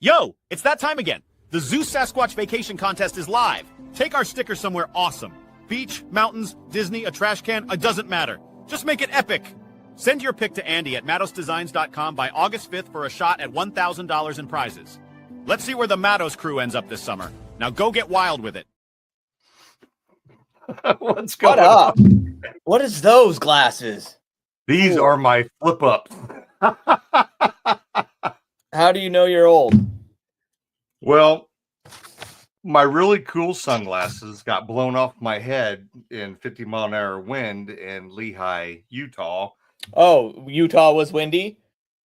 Yo, it's that time again. The Zoo Sasquatch Vacation Contest is live. Take our sticker somewhere awesome. Beach, mountains, Disney, a trash can, it doesn't matter. Just make it epic. Send your pic to Andy at MatosDesigns.com by August 5th for a shot at $1,000 in prizes. Let's see where the Matos crew ends up this summer. Now go get wild with it. What's going up? on? What is those glasses? These are my flip-ups. How do you know you're old? Well, my really cool sunglasses got blown off my head in 50-mile-an-hour wind in Lehi, Utah. Oh, Utah was windy?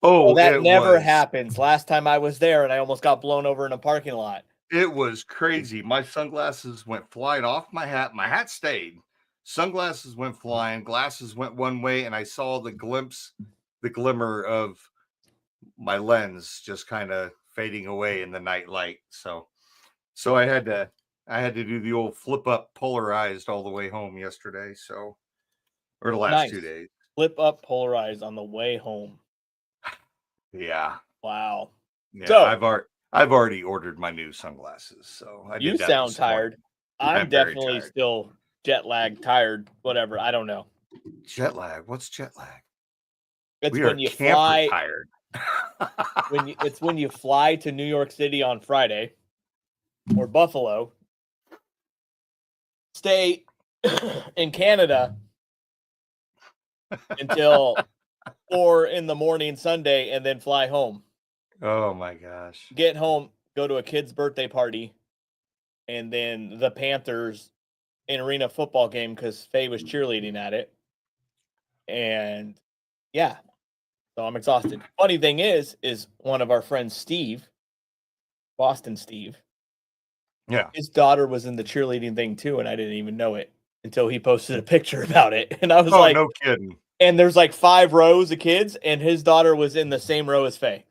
Oh, that never happens. Last time I was there and I almost got blown over in a parking lot. It was crazy. My sunglasses went flying off my hat. My hat stayed. Sunglasses went flying. Glasses went one way, and I saw the glimmer of my lens just kind of fading away in the night light. So I had to do the old flip up polarized all the way home yesterday. So, or the last 2 days. Flip up polarized on the way home. Yeah. Wow. Yeah. So I've already ordered my new sunglasses. So you sound tired. I'm definitely still jet lag, tired, whatever. I don't know. Jet lag. What's jet lag? It's when you fly. Tired. It's when you fly to New York City on Friday or Buffalo, stay in Canada until 4 a.m. Sunday, and then fly home. Oh my gosh. Get home, go to a kid's birthday party, and then the Panthers in arena football game because Faye was cheerleading at it. And yeah. So I'm exhausted. Funny thing is one of our friends, Steve, Boston Steve. Yeah. His daughter was in the cheerleading thing too, and I didn't even know it until he posted a picture about it. And I was like, no kidding. And there's like 5 rows of kids, and his daughter was in the same row as Faye.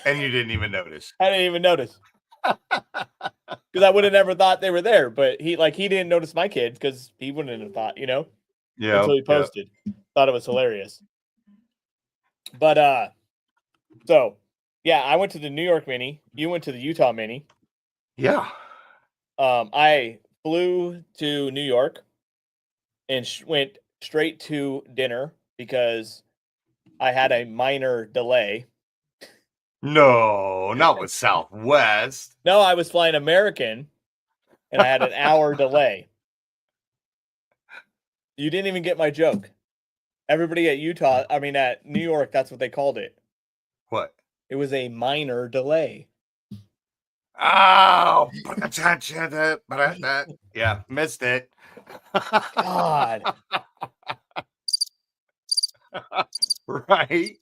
And you didn't even notice. I didn't even notice. Because I would have never thought they were there. But he didn't notice my kids because he wouldn't have thought, Yeah. Until he posted. Thought it was hilarious. But so yeah, I went to the New York Mini. You went to the Utah Mini. Yeah. I flew to New York and went straight to dinner because I had a minor delay. No, not with Southwest. No, I was flying American and I had an hour delay. You didn't even get my joke. Everybody at New York, that's what they called it. What? It was a minor delay. Oh, yeah, missed it. God. Right?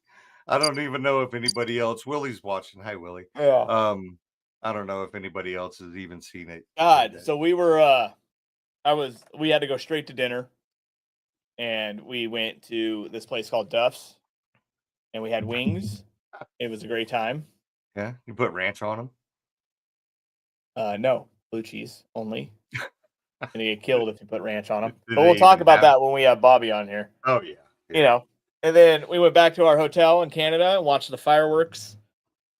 I don't even know if anybody else. Willie's watching. Hi, Willie. Yeah. I don't know if anybody else has even seen it. God. So we were we had to go straight to dinner. And we went to this place called Duff's, and we had wings. It was a great time. Yeah, you put ranch on them? No, blue cheese only. And you get killed if you put ranch on them. But we'll talk about that when we have Bobby on here. Oh yeah. And then we went back to our hotel in Canada and watched the fireworks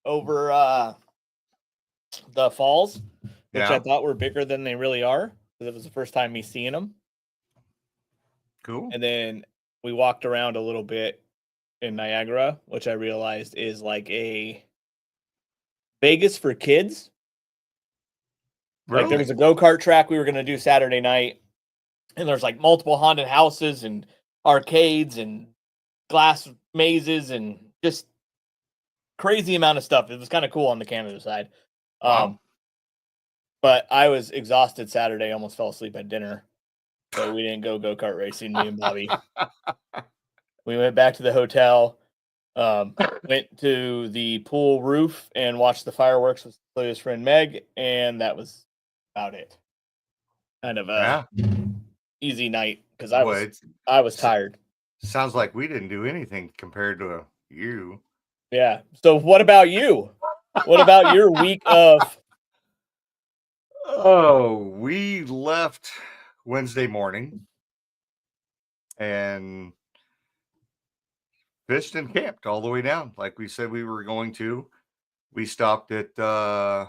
over the falls, which I thought were bigger than they really are because it was the first time me seeing them. Cool. And then we walked around a little bit in Niagara, which I realized is like a Vegas for kids. Really? Like there was a go-kart track we were going to do Saturday night. And there's like multiple haunted houses and arcades and glass mazes and just crazy amount of stuff. It was kind of cool on the Canada side. Wow. But I was exhausted Saturday, almost fell asleep at dinner. So we didn't go-kart racing, me and Bobby. We went back to the hotel, went to the pool roof and watched the fireworks with Chloe's friend Meg, and that was about it. Kind of a easy night because I was tired. Sounds like we didn't do anything compared to you. Yeah. So what about you? What about your week of? Oh, we left Wednesday morning and fished and camped all the way down like we said we were going to. We stopped at 7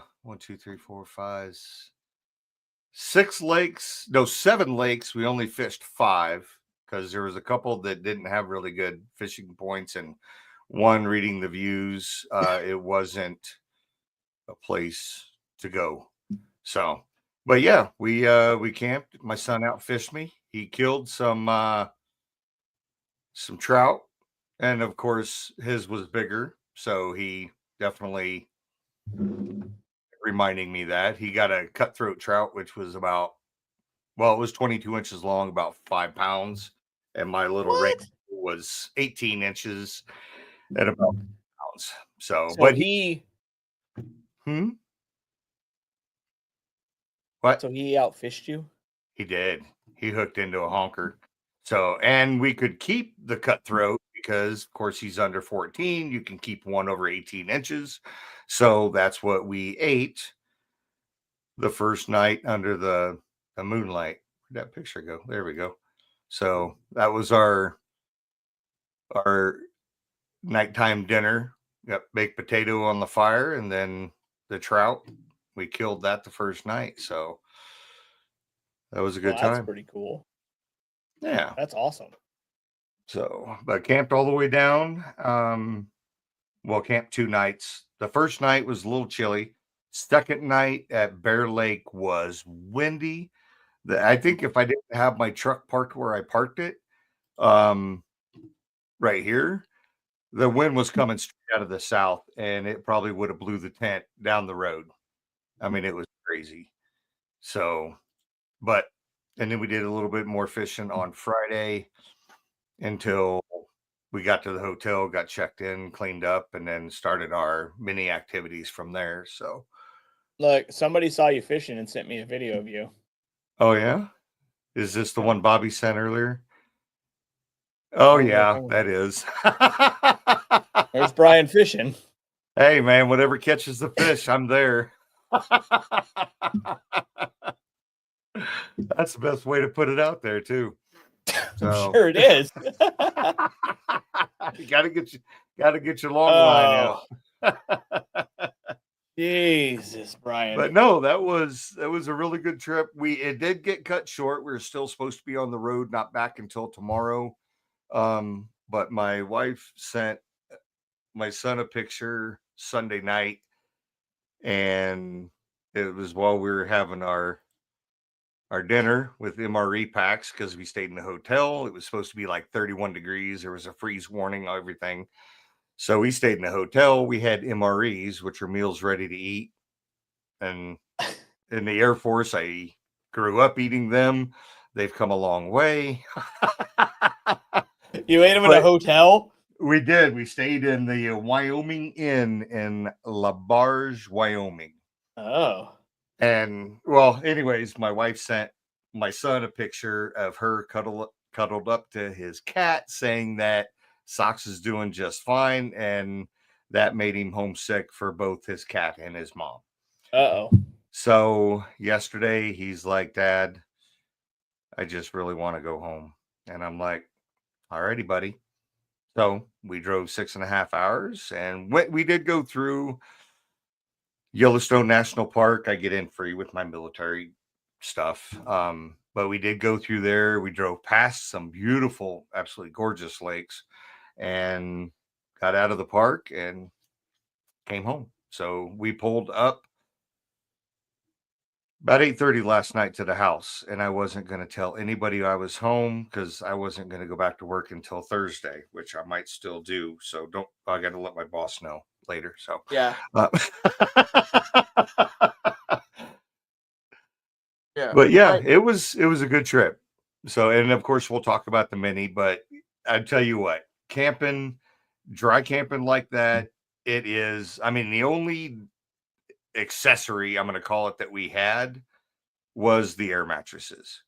lakes. We only fished 5 because there was a couple that didn't have really good fishing points, and one, reading the views, it wasn't a place to go. So, but yeah, we camped. My son outfished me. He killed some trout, and of course his was bigger, so he definitely reminding me that he got a cutthroat trout, which was about, well, it was 22 inches long, about 5 pounds, and my little ring was 18 inches at about pounds. So but he what? So he outfished you? He did. He hooked into a honker. So, and we could keep the cutthroat because, of course, he's under 14. You can keep one over 18 inches. So that's what we ate the first night under the moonlight. Where'd that picture go? There we go. So that was our nighttime dinner. Got baked potato on the fire, and then the trout. We killed that the first night. So that was a good time. That's pretty cool. Yeah. That's awesome. So, but camped all the way down. Well, camped 2 nights. The first night was a little chilly. Second night at Bear Lake was windy. I think if I didn't have my truck parked where I parked it, right here, the wind was coming straight out of the south, and it probably would have blew the tent down the road. I mean, it was crazy. So, and then we did a little bit more fishing on Friday until we got to the hotel, got checked in, cleaned up, and then started our mini activities from there. So, look, somebody saw you fishing and sent me a video of you. Oh yeah, is this the one Bobby sent earlier? Oh yeah, that is. There's Brian fishing. Hey man, whatever catches the fish, I'm there. That's the best way to put it out there too. So. Sure it is. You gotta get your long line out. Jesus, Brian. But no, that was a really good trip. It did get cut short. We were still supposed to be on the road, not back until tomorrow. But my wife sent my son a picture Sunday night, and it was while we were having our dinner with MRE packs because we stayed in the hotel. It was supposed to be like 31 degrees. There was a freeze warning, everything. So we stayed in the hotel. We had MREs, which are meals ready to eat. And in the Air Force, I grew up eating them. They've come a long way. You ate them in a hotel? We did. We stayed in the Wyoming Inn in La Barge, Wyoming. Oh. And well, anyways, my wife sent my son a picture of her cuddled up to his cat, saying that Socks is doing just fine, and that made him homesick for both his cat and his mom. Uh-oh. So yesterday he's like, Dad, I just really want to go home. And I'm like, all righty, buddy. So we drove 6.5 hours, and we did go through Yellowstone National Park. I get in free with my military stuff. But we did go through there. We drove past some beautiful, absolutely gorgeous lakes, and got out of the park and came home. So we pulled up about 8:30 last night to the house, and I wasn't going to tell anybody I was home because I wasn't going to go back to work until Thursday, which I might still do. So I got to let my boss know later. So yeah. Yeah. But yeah, it was a good trip. So, and of course we'll talk about the mini, but I tell you what, dry camping like that, it is, I mean, the only accessory, I'm going to call it, that we had was the air mattresses.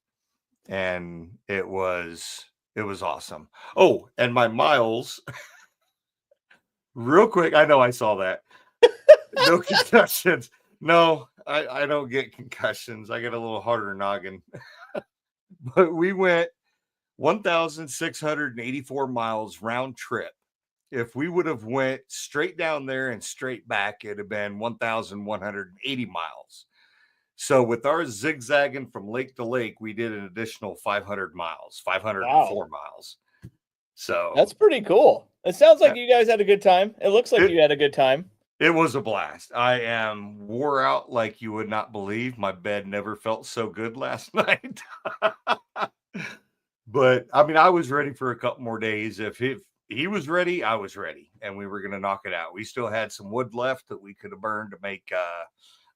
And it was awesome. Oh, and my miles, real quick, I know I saw that. No concussions. No, I don't get concussions. I get a little harder noggin. But we went 1,684 miles round trip if we would have went straight down there and straight back, it'd have been 1,180 miles. So with our zigzagging from lake to lake, we did an additional 500 miles, 504 miles. So that's pretty cool. It sounds like you guys had a good time. It looks like you had a good time. It was a blast. I am wore out like you would not believe. My bed never felt so good last night. But I mean, I was ready for a couple more days. If he was ready, I was ready, and we were going to knock it out. We still had some wood left that we could have burned to make.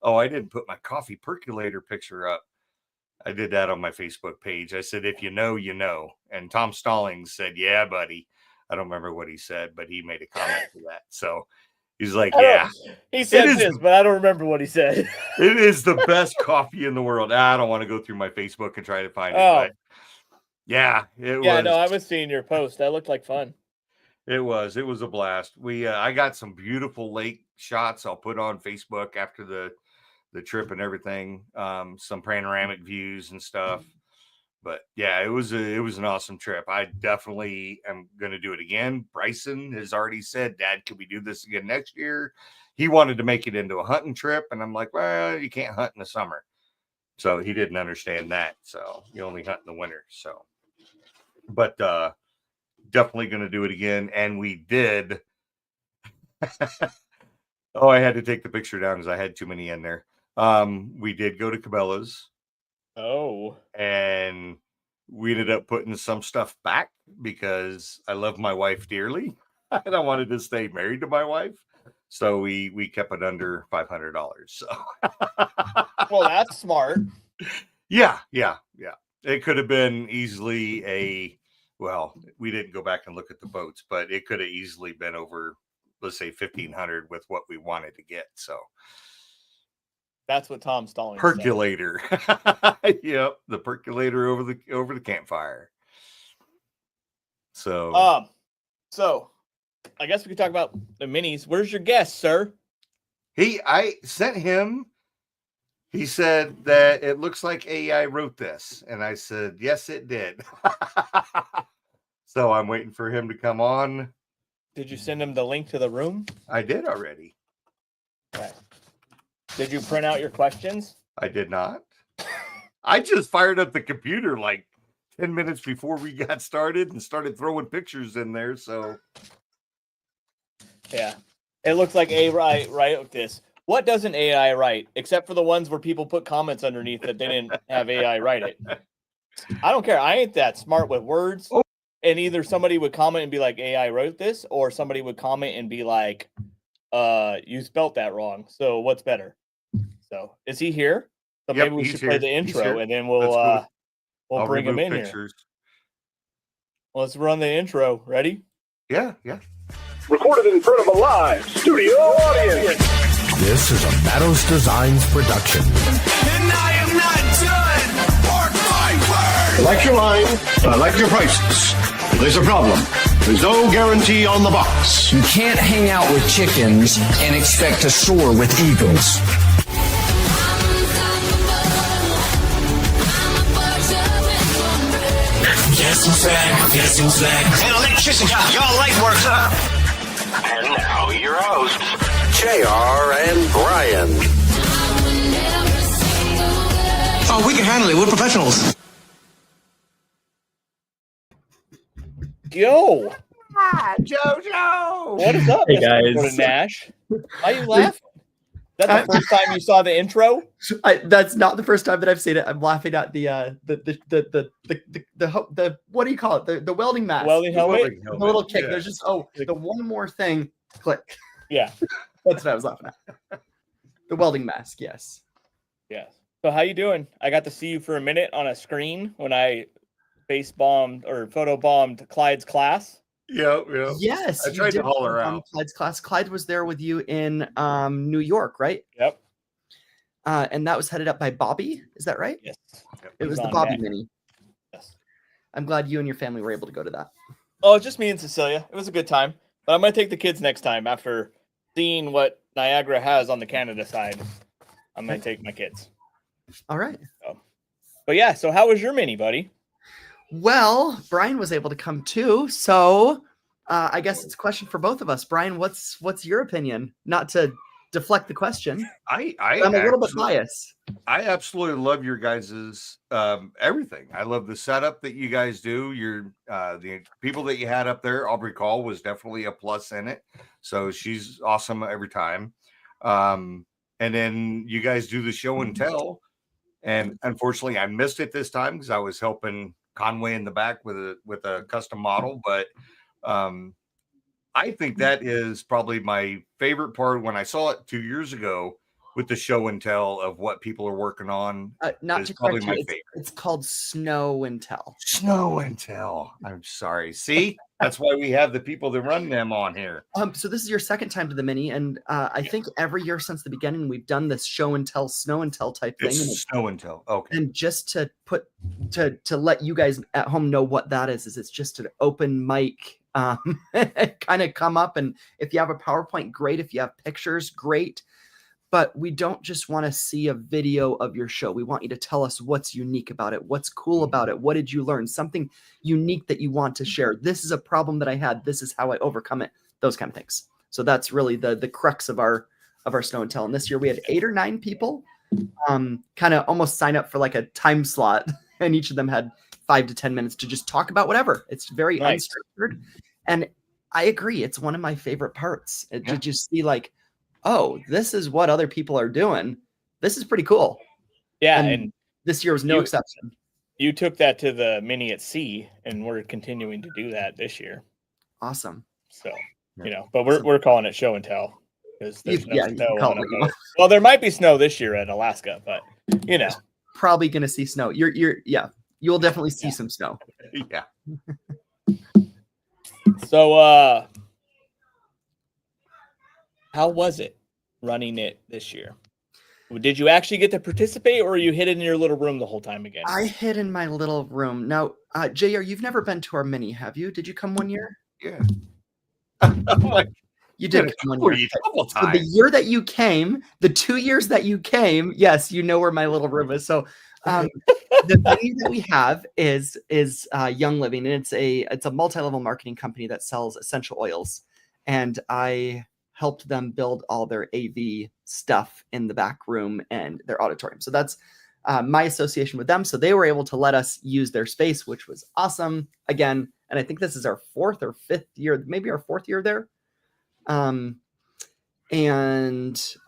I didn't put my coffee percolator picture up. I did that on my Facebook page. I said, if you know, you know. And Tom Stallings said, yeah, buddy. I don't remember what he said, but he made a comment to that. So he's like, yeah. He said this, but I don't remember what he said. It is the best coffee in the world. I don't want to go through my Facebook and try to find it. But yeah, it was. Yeah, no, I was seeing your post. That looked like fun. It was a blast. I got some beautiful lake shots I'll put on Facebook after the trip and everything. Some panoramic views and stuff. But yeah, it was an awesome trip. I definitely am going to do it again. Bryson has already said, Dad, could we do this again next year? He wanted to make it into a hunting trip. And I'm like, well, you can't hunt in the summer. So he didn't understand that. So you only hunt in the winter. So, but definitely going to do it again. And we did. I had to take the picture down because I had too many in there. We did go to Cabela's. Oh. And we ended up putting some stuff back because I love my wife dearly. And I wanted to stay married to my wife. So we kept it under $500. So well, that's smart. Yeah. It could have been easily we didn't go back and look at the boats, but it could have easily been over, let's say 1,500 with what we wanted to get. So that's what Tom Stallings percolator. Yep, the percolator over the campfire. So I guess we could talk about the minis. Where's your guest, sir? I sent him. He said that it looks like AI wrote this, and I said yes, it did. So I'm waiting for him to come on. Did you send him the link to the room? I did already. Okay. Did you print out your questions? I did not. I just fired up the computer like 10 minutes before we got started and started throwing pictures in there. So, yeah, it looks like AI wrote this. What doesn't AI write, except for the ones where people put comments underneath that they didn't have AI write it? I don't care. I ain't that smart with words. Oh. And either somebody would comment and be like, AI wrote this, or somebody would comment and be like, you spelt that wrong. So what's better? So is he here? So maybe we should play the intro and then we'll bring him in pictures here. Let's run the intro. Ready? Yeah. Recorded in front of a live studio audience. This is a Matos Designs production. And I am not done. Mark my word. I like your line. I like your prices. There's a problem. There's no guarantee on the box. You can't hang out with chickens and expect to soar with eagles. Guess who's back? An electricity, your light works up. And now your hosts, JR and Brian. Oh, we can handle it. We're professionals. Yo. Jojo. What is up, Hey, guys. Mr. Nash? Why are you laughing? Is that the first time you saw the intro? That's not the first time that I've seen it. I'm laughing at the what do you call it? The welding mask. Welding helmet? The little kick. Yeah. There's just the one more thing. Click. Yeah. That's what I was laughing at. The welding mask. Yes. Yeah. So how you doing? I got to see you for a minute on a screen when I face bombed or photo bombed Clyde's class. Yeah. Yes. I tried to haul her out. Clyde's class. Clyde was there with you in New York, right? Yep. And that was headed up by Bobby. Is that right? Yes. It was the on Bobby deck. mini. Yes. I'm glad you and your family were able to go to that. Oh, it's just me and Cecilia. It was a good time. But I'm going to take the kids next time after seeing what Niagara has on the Canada side. I'm going to take my kids. All right. But yeah, so how was your mini, buddy? Well, Brian was able to come too. So I guess it's a question for both of us. Brian, what's your opinion? Not to deflect the question. I'm I'm a little bit biased. I absolutely love your guys's everything. I love the setup that you guys do. Your the people that you had up there, Aubrey Call was definitely a plus in it. So she's awesome every time. And then you guys do the show and tell. And unfortunately, I missed it this time because I was helping Conway in the back with a custom model. But I think that is probably my favorite part when I saw it 2 years ago with the show and tell of what people are working on. Not is to probably correct my you, favorite. it's called Snow and Tell. Snow and tell. I'm sorry. See, that's why we have the people that run them on here. So this is your second time to the mini, and I think every year since the beginning we've done this show and tell, snow and tell type thing. It's snow and tell. Okay. And just to put to let you guys at home know what that is it's just an open mic. Kind of come up, and if you have a PowerPoint, great. If you have pictures, great. But we don't just want to see a video of your show. We want you to tell us what's unique about it, what's cool about it, what did you learn, something unique that you want to share. This is a problem that I had. This is how I overcome it. Those kind of things. So that's really the crux of our snow and tell. And this year we had 8 or 9 people kind of almost sign up for like a time slot, and each of them had 5 to 10 minutes to just talk about whatever. It's very unstructured. And I agree. It's one of my favorite parts. To just see like, oh, this is what other people are doing. This is pretty cool. Yeah. And this year was no exception. You took that to the mini at sea, and we're continuing to do that this year. Awesome. So, but we're calling it show and tell. Because there's no snow on a boat. Well, there might be snow this year in Alaska, but probably going to see snow. You'll definitely see some snow. Yeah. So, how was it running it this year? Did you actually get to participate, or you hid in your little room the whole time again? I hid in my little room. Now, JR, you've never been to our mini, have you? Did you come one year? Yeah. You did come one year. So the year that you came, the 2 years that you came, yes, you know where my little room is. So the venue that we have is Young Living, and it's a multi-level marketing company that sells essential oils. And I helped them build all their AV stuff in the back room and their auditorium. So that's my association with them. So they were able to let us use their space, which was awesome. Again, and I think this is our 4th or 5th year, maybe our 4th year there. It's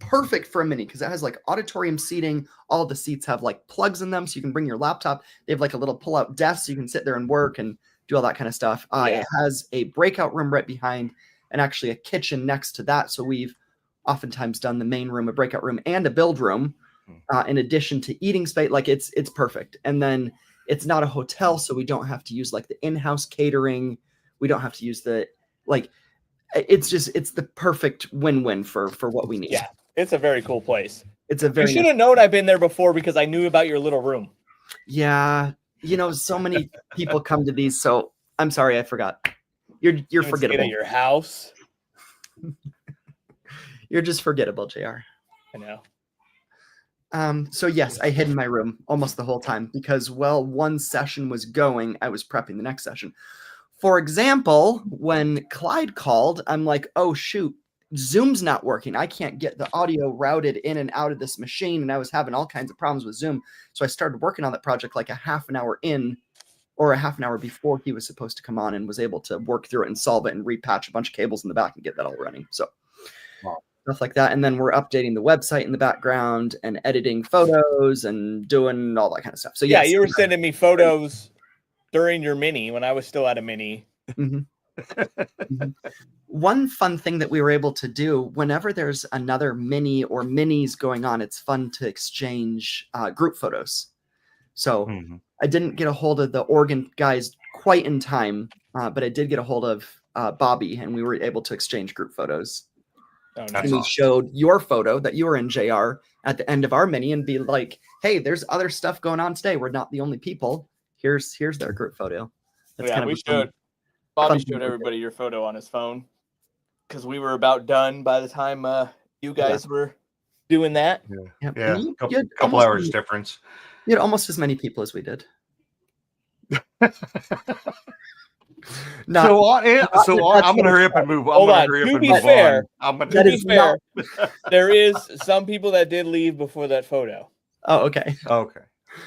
perfect for a mini because it has like auditorium seating. All the seats have like plugs in them, so you can bring your laptop. They have like a little pull-out desk, so you can sit there and work and do all that kind of stuff. It has a breakout room right behind, and actually a kitchen next to that. So we've oftentimes done the main room, a breakout room, and a build room, in addition to eating space. Like it's perfect. And then it's not a hotel, so we don't have to use like the in-house catering. We don't have to use it's the perfect win-win for what we need. Yeah, it's a very cool place. It's a very. You should have known I've been there before because I knew about your little room. Yeah, so many people come to these, so I'm sorry I forgot. You're forgettable. At your house. You're just forgettable, JR. I know. So yes, I hid in my room almost the whole time because one session was going, I was prepping the next session. For example, when Clyde called, I'm like, oh shoot, Zoom's not working. I can't get the audio routed in and out of this machine. And I was having all kinds of problems with Zoom. So I started working on that project like a half an hour in or a half an hour before he was supposed to come on, and was able to work through it and solve it and repatch a bunch of cables in the back and get that all running. So stuff like that. And then we're updating the website in the background and editing photos and doing all that kind of stuff. So yes, you were sending me photos during your mini when I was still at a mini. Mm-hmm. Mm-hmm. One fun thing that we were able to do whenever there's another mini or minis going on, it's fun to exchange group photos. So I didn't get a hold of the Oregon guys quite in time, but I did get a hold of Bobby, and we were able to exchange group photos. Oh, nice. And we showed your photo that you were in, JR, at the end of our mini and be like, hey, there's other stuff going on today. We're not the only people. Here's their group photo. That's Bobby showed everybody your photo on his phone because we were about done by the time you guys were doing that. Yeah. Couple hours difference. You had almost as many people as we did. Not, I'm gonna hurry up and move. Hold on. To be fair, there is some people that did leave before that photo. Oh, okay. Okay.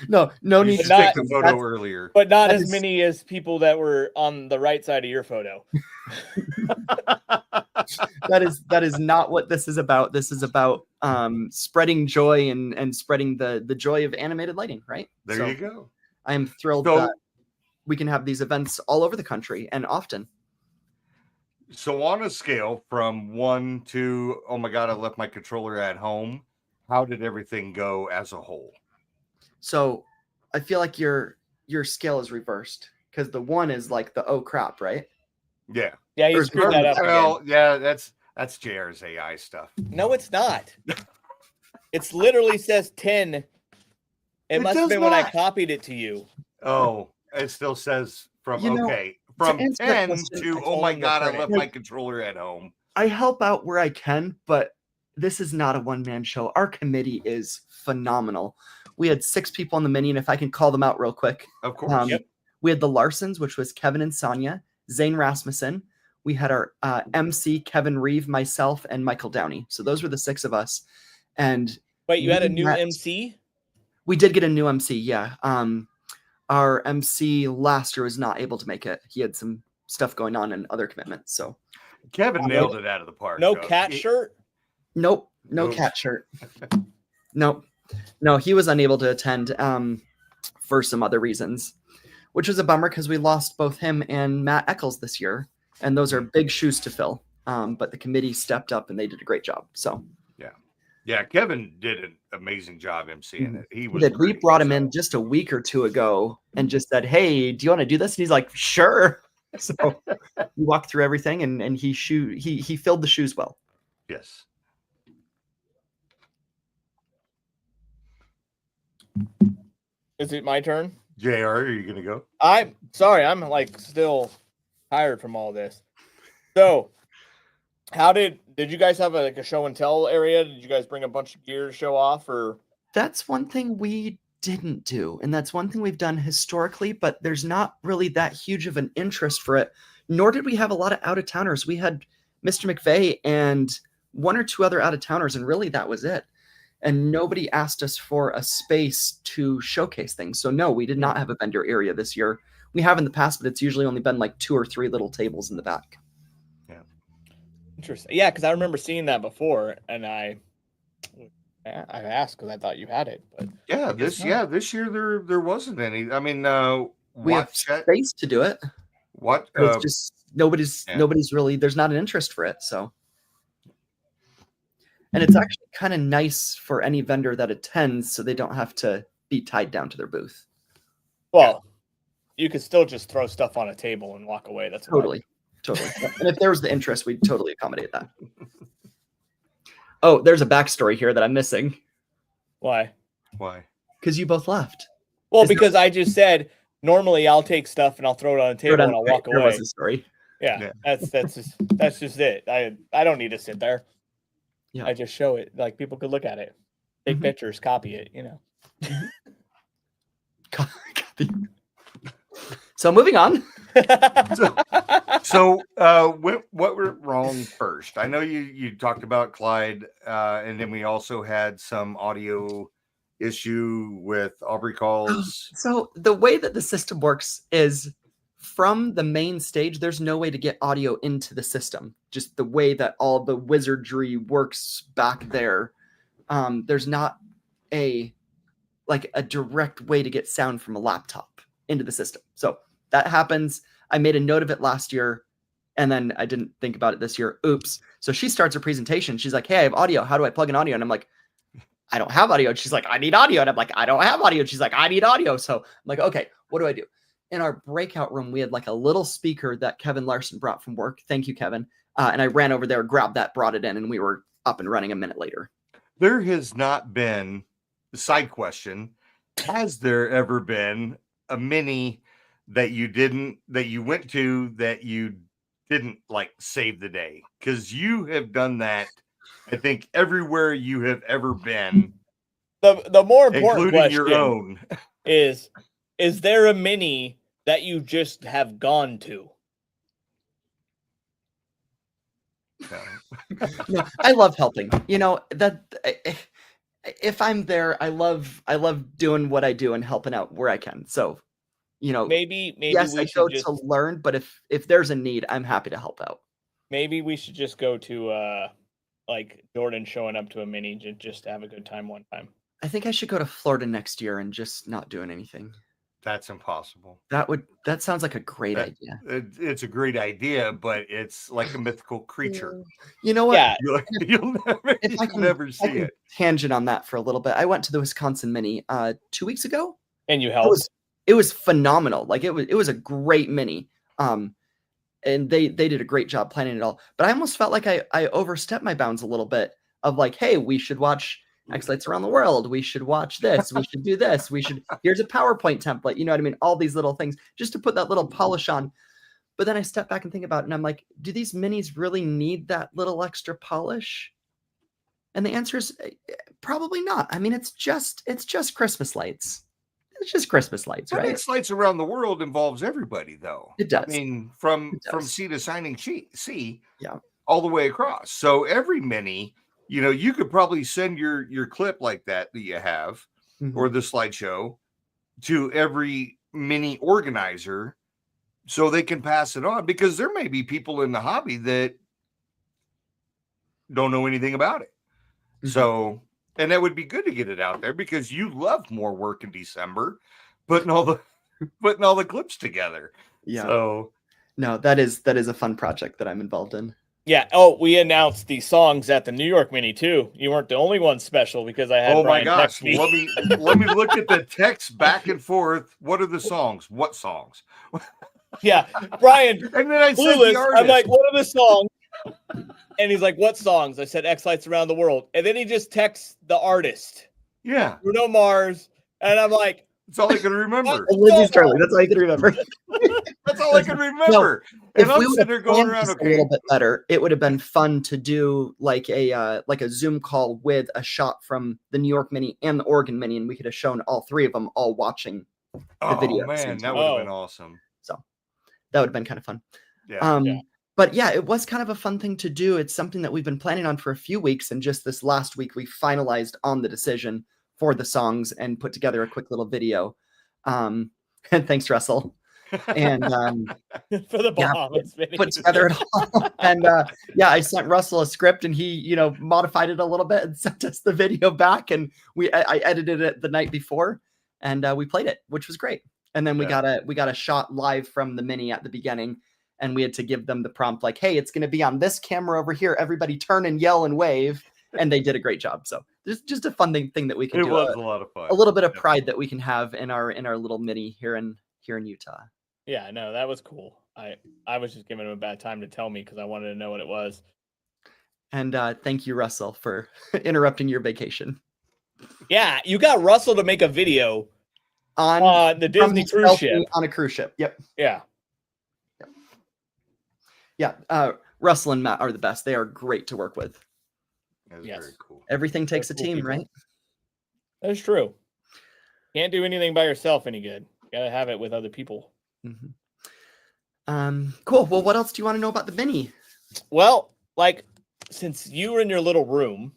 No You need should to take the photo earlier. But not That as is- many as people that were on the right side of your photo. that is not what this is about. This is about spreading joy and spreading the joy of animated lighting, right? There So you go. I am thrilled So- that we can have these events all over the country and often. So on a scale from 1 to, oh my God, I left my controller at home, how did everything go as a whole? So I feel like your scale is reversed because the 1 is like the oh crap, right? Yeah. Yeah, you There's screwed that up Well, again. yeah, that's JR's AI stuff. No, it's not. It's literally says 10. It must have does been when I not. copied it to you. Oh, it still says from You know, from answer that 10 question, to I oh told my him to God, I print it. left my controller at home. I help out where I can, but this is not a one-man show. Our committee is phenomenal. We had 6 people on the mini, and if I can call them out real quick. Of course. We had the Larsons, which was Kevin and Sonia, Zane Rasmussen. We had our MC, Kevin Reeve, myself, and Michael Downey. So those were the 6 of us. And Wait, you had a we new met- MC? We did get a new MC, yeah. Our MC last year was not able to make it. He had some stuff going on and other commitments. So Kevin nailed it out of the park. No though. cat shirt? nope, no Nope. cat shirt. Nope. No, he was unable to attend for some other reasons, which was a bummer because we lost both him and Matt Eccles this year. And those are big shoes to fill. But the committee stepped up and they did a great job. So Yeah, Kevin did an amazing job emceeing it. He was. we great, brought him so- in just a week or 2 ago and just said, "Hey, do you want to do this?" And he's like, "Sure." So we walked through everything and he filled the shoes well. Yes. Is it my turn? JR, are you gonna go? I'm sorry, I'm like still tired from all this. So, how did you guys have a show and tell area? Did you guys bring a bunch of gear to show off, or That's one thing we didn't do, and that's one thing we've done historically, but there's not really that huge of an interest for it, nor did we have a lot of out-of-towners. We had Mr. McVeigh and 1 or 2 other out-of-towners, and really that was it. And nobody asked us for a space to showcase things. So no, we did not have a vendor area this year. We have in the past, but it's usually only been like 2 or 3 little tables in the back. interesting? Yeah, because I remember seeing that before, and I asked because I thought you had it, but Yeah, guess not. this year there wasn't any. I mean, We have space to do it. What? But it's just nobody's yeah. really, there's not an interest for it. So, and it's actually kind of nice for any vendor that attends so they don't have to be tied down to their booth. well, you could still just throw stuff on a table and walk away. That's what I- Totally. And if there was the interest, we'd totally accommodate that. Oh, there's a backstory here that I'm missing Why? Why? because you both left. Well, Is there- because I just said normally I'll take stuff and I'll throw it on a table and I'll walk There away. was a story. Yeah, that's just it. I don't need to sit there. Yeah. I just show it. Like people could look at it, take Mhm. pictures, copy it. You know. So moving on. So, what went wrong first? I know you talked about Clyde, and then we also had some audio issue with Aubrey calls. So the way that the system works is from the main stage, there's no way to get audio into the system. Just the way that all the wizardry works back there. There's not a direct way to get sound from a laptop into the system. So that happens. I made a note of it last year and then I didn't think about it this year. Oops. So she starts her presentation. She's like, "Hey, I have audio. How do I plug in audio?" And I'm like, "I don't have audio." And she's like, "I need audio." And I'm like, "I don't have audio." And she's like, "I need audio." So I'm like, "Okay, what do I do?" In our breakout room, we had like a little speaker that Kevin Larson brought from work. Thank you, Kevin. And I ran over there, grabbed that, brought it in, and we were up and running a minute later. There has not been, side question, has there ever been a mini that you went to that you didn't like save the day? Because you have done that, I think, everywhere you have ever been, The more important including question your own. is there a mini that you just have gone to? No, I love helping. You know that if I'm there, I love doing what I do and helping out where I can. So, you know, Maybe yes, we I go should just to learn, but if there's a need, I'm happy to help out. maybe we should just go to like Jordan showing up to a mini just to have a good time one time. I think I should go to Florida next year and just not doing anything. That's impossible. That sounds like a great idea. It's a great idea, but it's like a mythical creature. You know what? Yeah, You'll never see it. Tangent on that for a little bit. I went to the Wisconsin Mini 2 weeks ago. and you helped. It was phenomenal. Like it was a great mini. And they did a great job planning it all. But I almost felt like I overstepped my bounds a little bit of like, hey, we should watch X-Lights Around the World. We should watch this. We should do this. Here's a PowerPoint template. You know what I mean? All these little things just to put that little polish on. But then I step back and think about it and I'm like, do these minis really need that little extra polish? And the answer is probably not. I mean, it's just Christmas lights. It's just Christmas lights, right? X-Lights Around the World involves everybody, though. It does. I mean, from sea to shining sea, yeah, all the way across. So every mini, you know, you could probably send your clip like that you have, or the slideshow, to every mini organizer, so they can pass it on. Because there may be people in the hobby that don't know anything about it. So. And that would be good to get it out there because you love more work in December, putting all the clips together. Yeah. So no, that is a fun project that I'm involved in. Yeah. Oh, we announced the songs at the New York Mini too. You weren't the only one special because I had. Oh Brian my gosh! text me. Let me look at the text back and forth. What are the songs? What songs? Yeah, Brian. And then I said Clueless. the artist. I'm like, what are the songs? And he's like, what songs? I said, X-Lights Around the World. And then he just texts the artist. Yeah. Bruno Mars. And I'm like, that's all I can remember. Lindsay Sterling. That's all I can remember. That's all I can remember. No, and I'm sitting there going around, a little bit better, it would have been fun to do like a Zoom call with a shot from the New York Mini and the Oregon Mini, and we could have shown all three of them all watching the video. Oh man, that would have been awesome. So that would have been kind of fun. Yeah. But yeah, it was kind of a fun thing to do. It's something that we've been planning on for a few weeks. And just this last week, we finalized on the decision for the songs and put together a quick little video. And thanks, Russell. And for the Bahamas put together it all. And I sent Russell a script and he, modified it a little bit and sent us the video back. And I edited it the night before and we played it, which was great. And then we got a shot live from the mini at the beginning. And we had to give them the prompt like, hey, it's going to be on this camera over here. Everybody turn and yell and wave. And they did a great job. So there's just a fun thing that we can do. It was a lot of fun. A little bit of pride that we can have in our little mini here in Utah. Yeah, no, that was cool. I was just giving him a bad time to tell me because I wanted to know what it was. And thank you, Russell, for interrupting your vacation. Yeah, you got Russell to make a video on the Disney cruise ship. On a cruise ship. Yep. Yeah. Yeah, Russell and Matt are the best. They are great to work with. That's very cool. Everything takes a team, people. right? That's true. Can't do anything by yourself any good. Gotta have it with other people. Cool. Well, what else do you want to know about the mini? Well, since you were in your little room,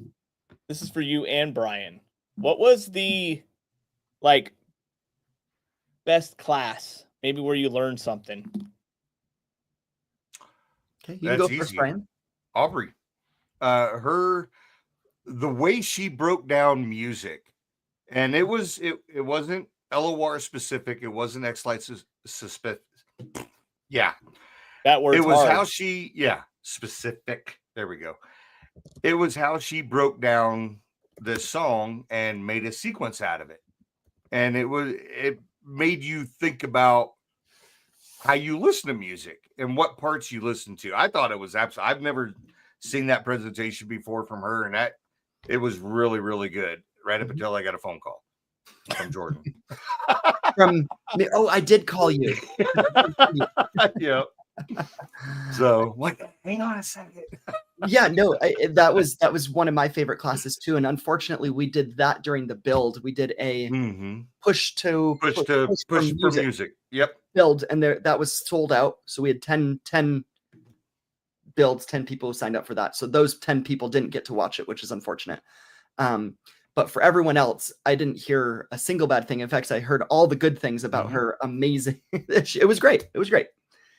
this is for you and Brian. What was the best class? Maybe where you learned something. Okay, you can go first, Brian. Aubrey, the way she broke down music, and it wasn't LOR specific. It wasn't X-Lights specific. Yeah, that word. It was hard. how she, specific. There we go. It was how she broke down the song and made a sequence out of it, and it made you think about how you listen to music and what parts you listen to. I thought it was absolutely. I've never seen that presentation before from her, and it was really, really good. Right up until I got a phone call from Jordan. I did call you. Yeah. So, hang on a second. Yeah, no, that was one of my favorite classes too. And unfortunately, we did that during the build. We did a push for music. Yep. Build, and that was sold out. So we had 10 builds, 10 people who signed up for that. So those 10 people didn't get to watch it, which is unfortunate. But for everyone else, I didn't hear a single bad thing. In fact, I heard all the good things about her. Amazing. It was great. It was great.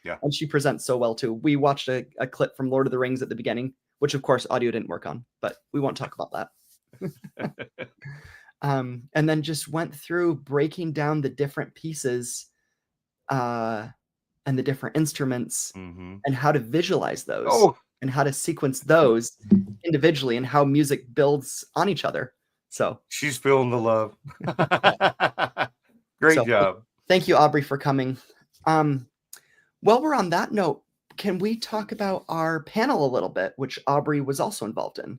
Yeah. And she presents so well too. We watched a clip from Lord of the Rings at the beginning, which of course audio didn't work on, but we won't talk about that. And then just went through breaking down the different pieces and the different instruments and how to visualize those and how to sequence those individually and how music builds on each other. So she's feeling the love. Great job. Thank you, Aubrey, for coming. While we're on that note, can we talk about our panel a little bit, which Aubrey was also involved in?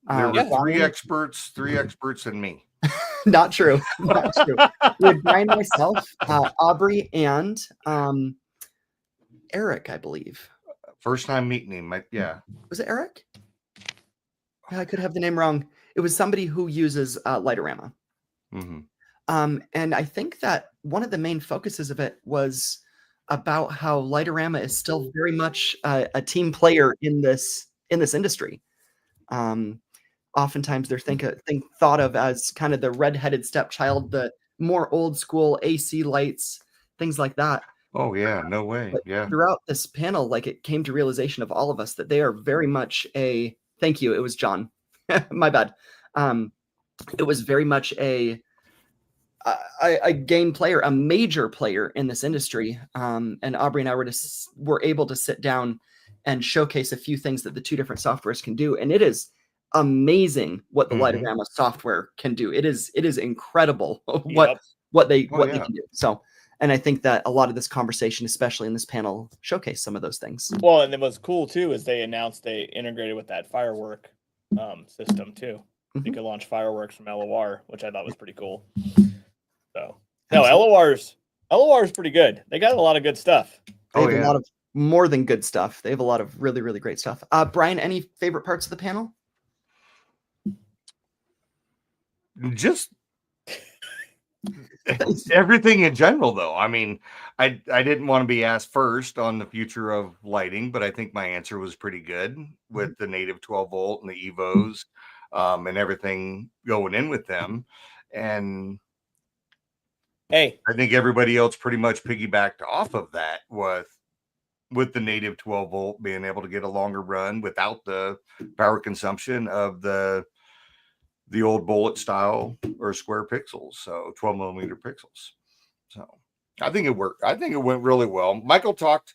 There were three experts and me. Not true. Not true. We had Brian, myself, Aubrey, and Eric, I believe. First time meeting him. Yeah. Was it Eric? I could have the name wrong. It was somebody who uses Lightorama. And I think that one of the main focuses of it was about how Lightorama is still very much a team player in this industry. Oftentimes they're thought of as kind of the redheaded stepchild, the more old school AC lights, things like that. Oh yeah, no way. But yeah. Throughout this panel, like it came to realization of all of us that they are very much thank you. It was John. My bad. It was very much a game player, a major player in this industry. And Aubrey and I were able to sit down and showcase a few things that the two different softwares can do. And it is amazing what the Lightorama software can do. It is incredible what they can do. So, and I think that a lot of this conversation, especially in this panel, showcased some of those things. Well, and then what's cool too is they announced they integrated with that firework system too. You could launch fireworks from LOR, which I thought was pretty cool. So no, LOR is pretty good. They got a lot of good stuff. They have a lot of more than good stuff. They have a lot of really, really great stuff. Brian, any favorite parts of the panel? Just everything in general, though. I mean, I didn't want to be asked first on the future of lighting, but I think my answer was pretty good with the native 12 volt and the Evos and everything going in with them. And hey, I think everybody else pretty much piggybacked off of that with the native 12 volt being able to get a longer run without the power consumption of the old bullet style or square pixels, so 12 millimeter pixels. So I think it worked. I think it went really well. Michael talked.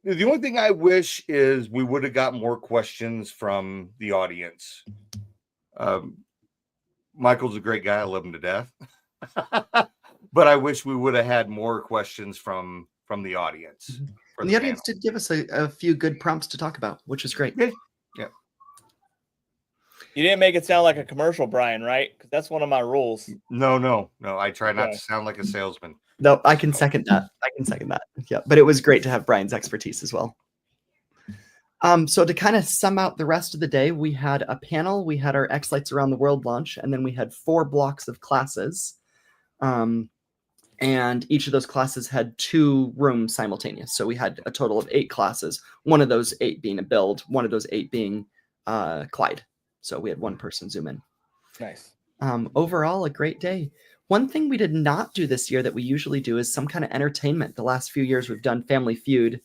The only thing I wish is we would have got more questions from the audience. Michael's a great guy. I love him to death. But I wish we would have had more questions from the audience. And the audience did give us a few good prompts to talk about, which is great. Yeah. You didn't make it sound like a commercial, Brian, right? Because that's one of my rules. No. I try not to sound like a salesman. No, I can second that. Yeah, but it was great to have Brian's expertise as well. So to kind of sum out the rest of the day, we had a panel, we had our X Lights Around the World launch, and then we had 4 blocks of classes. And each of those classes had 2 rooms simultaneous. So we had a total of 8 classes, one of those 8 being a build, one of those 8 being Clyde. So we had one person zoom in. Nice. Overall, a great day. One thing we did not do this year that we usually do is some kind of entertainment. The last few years we've done Family Feud,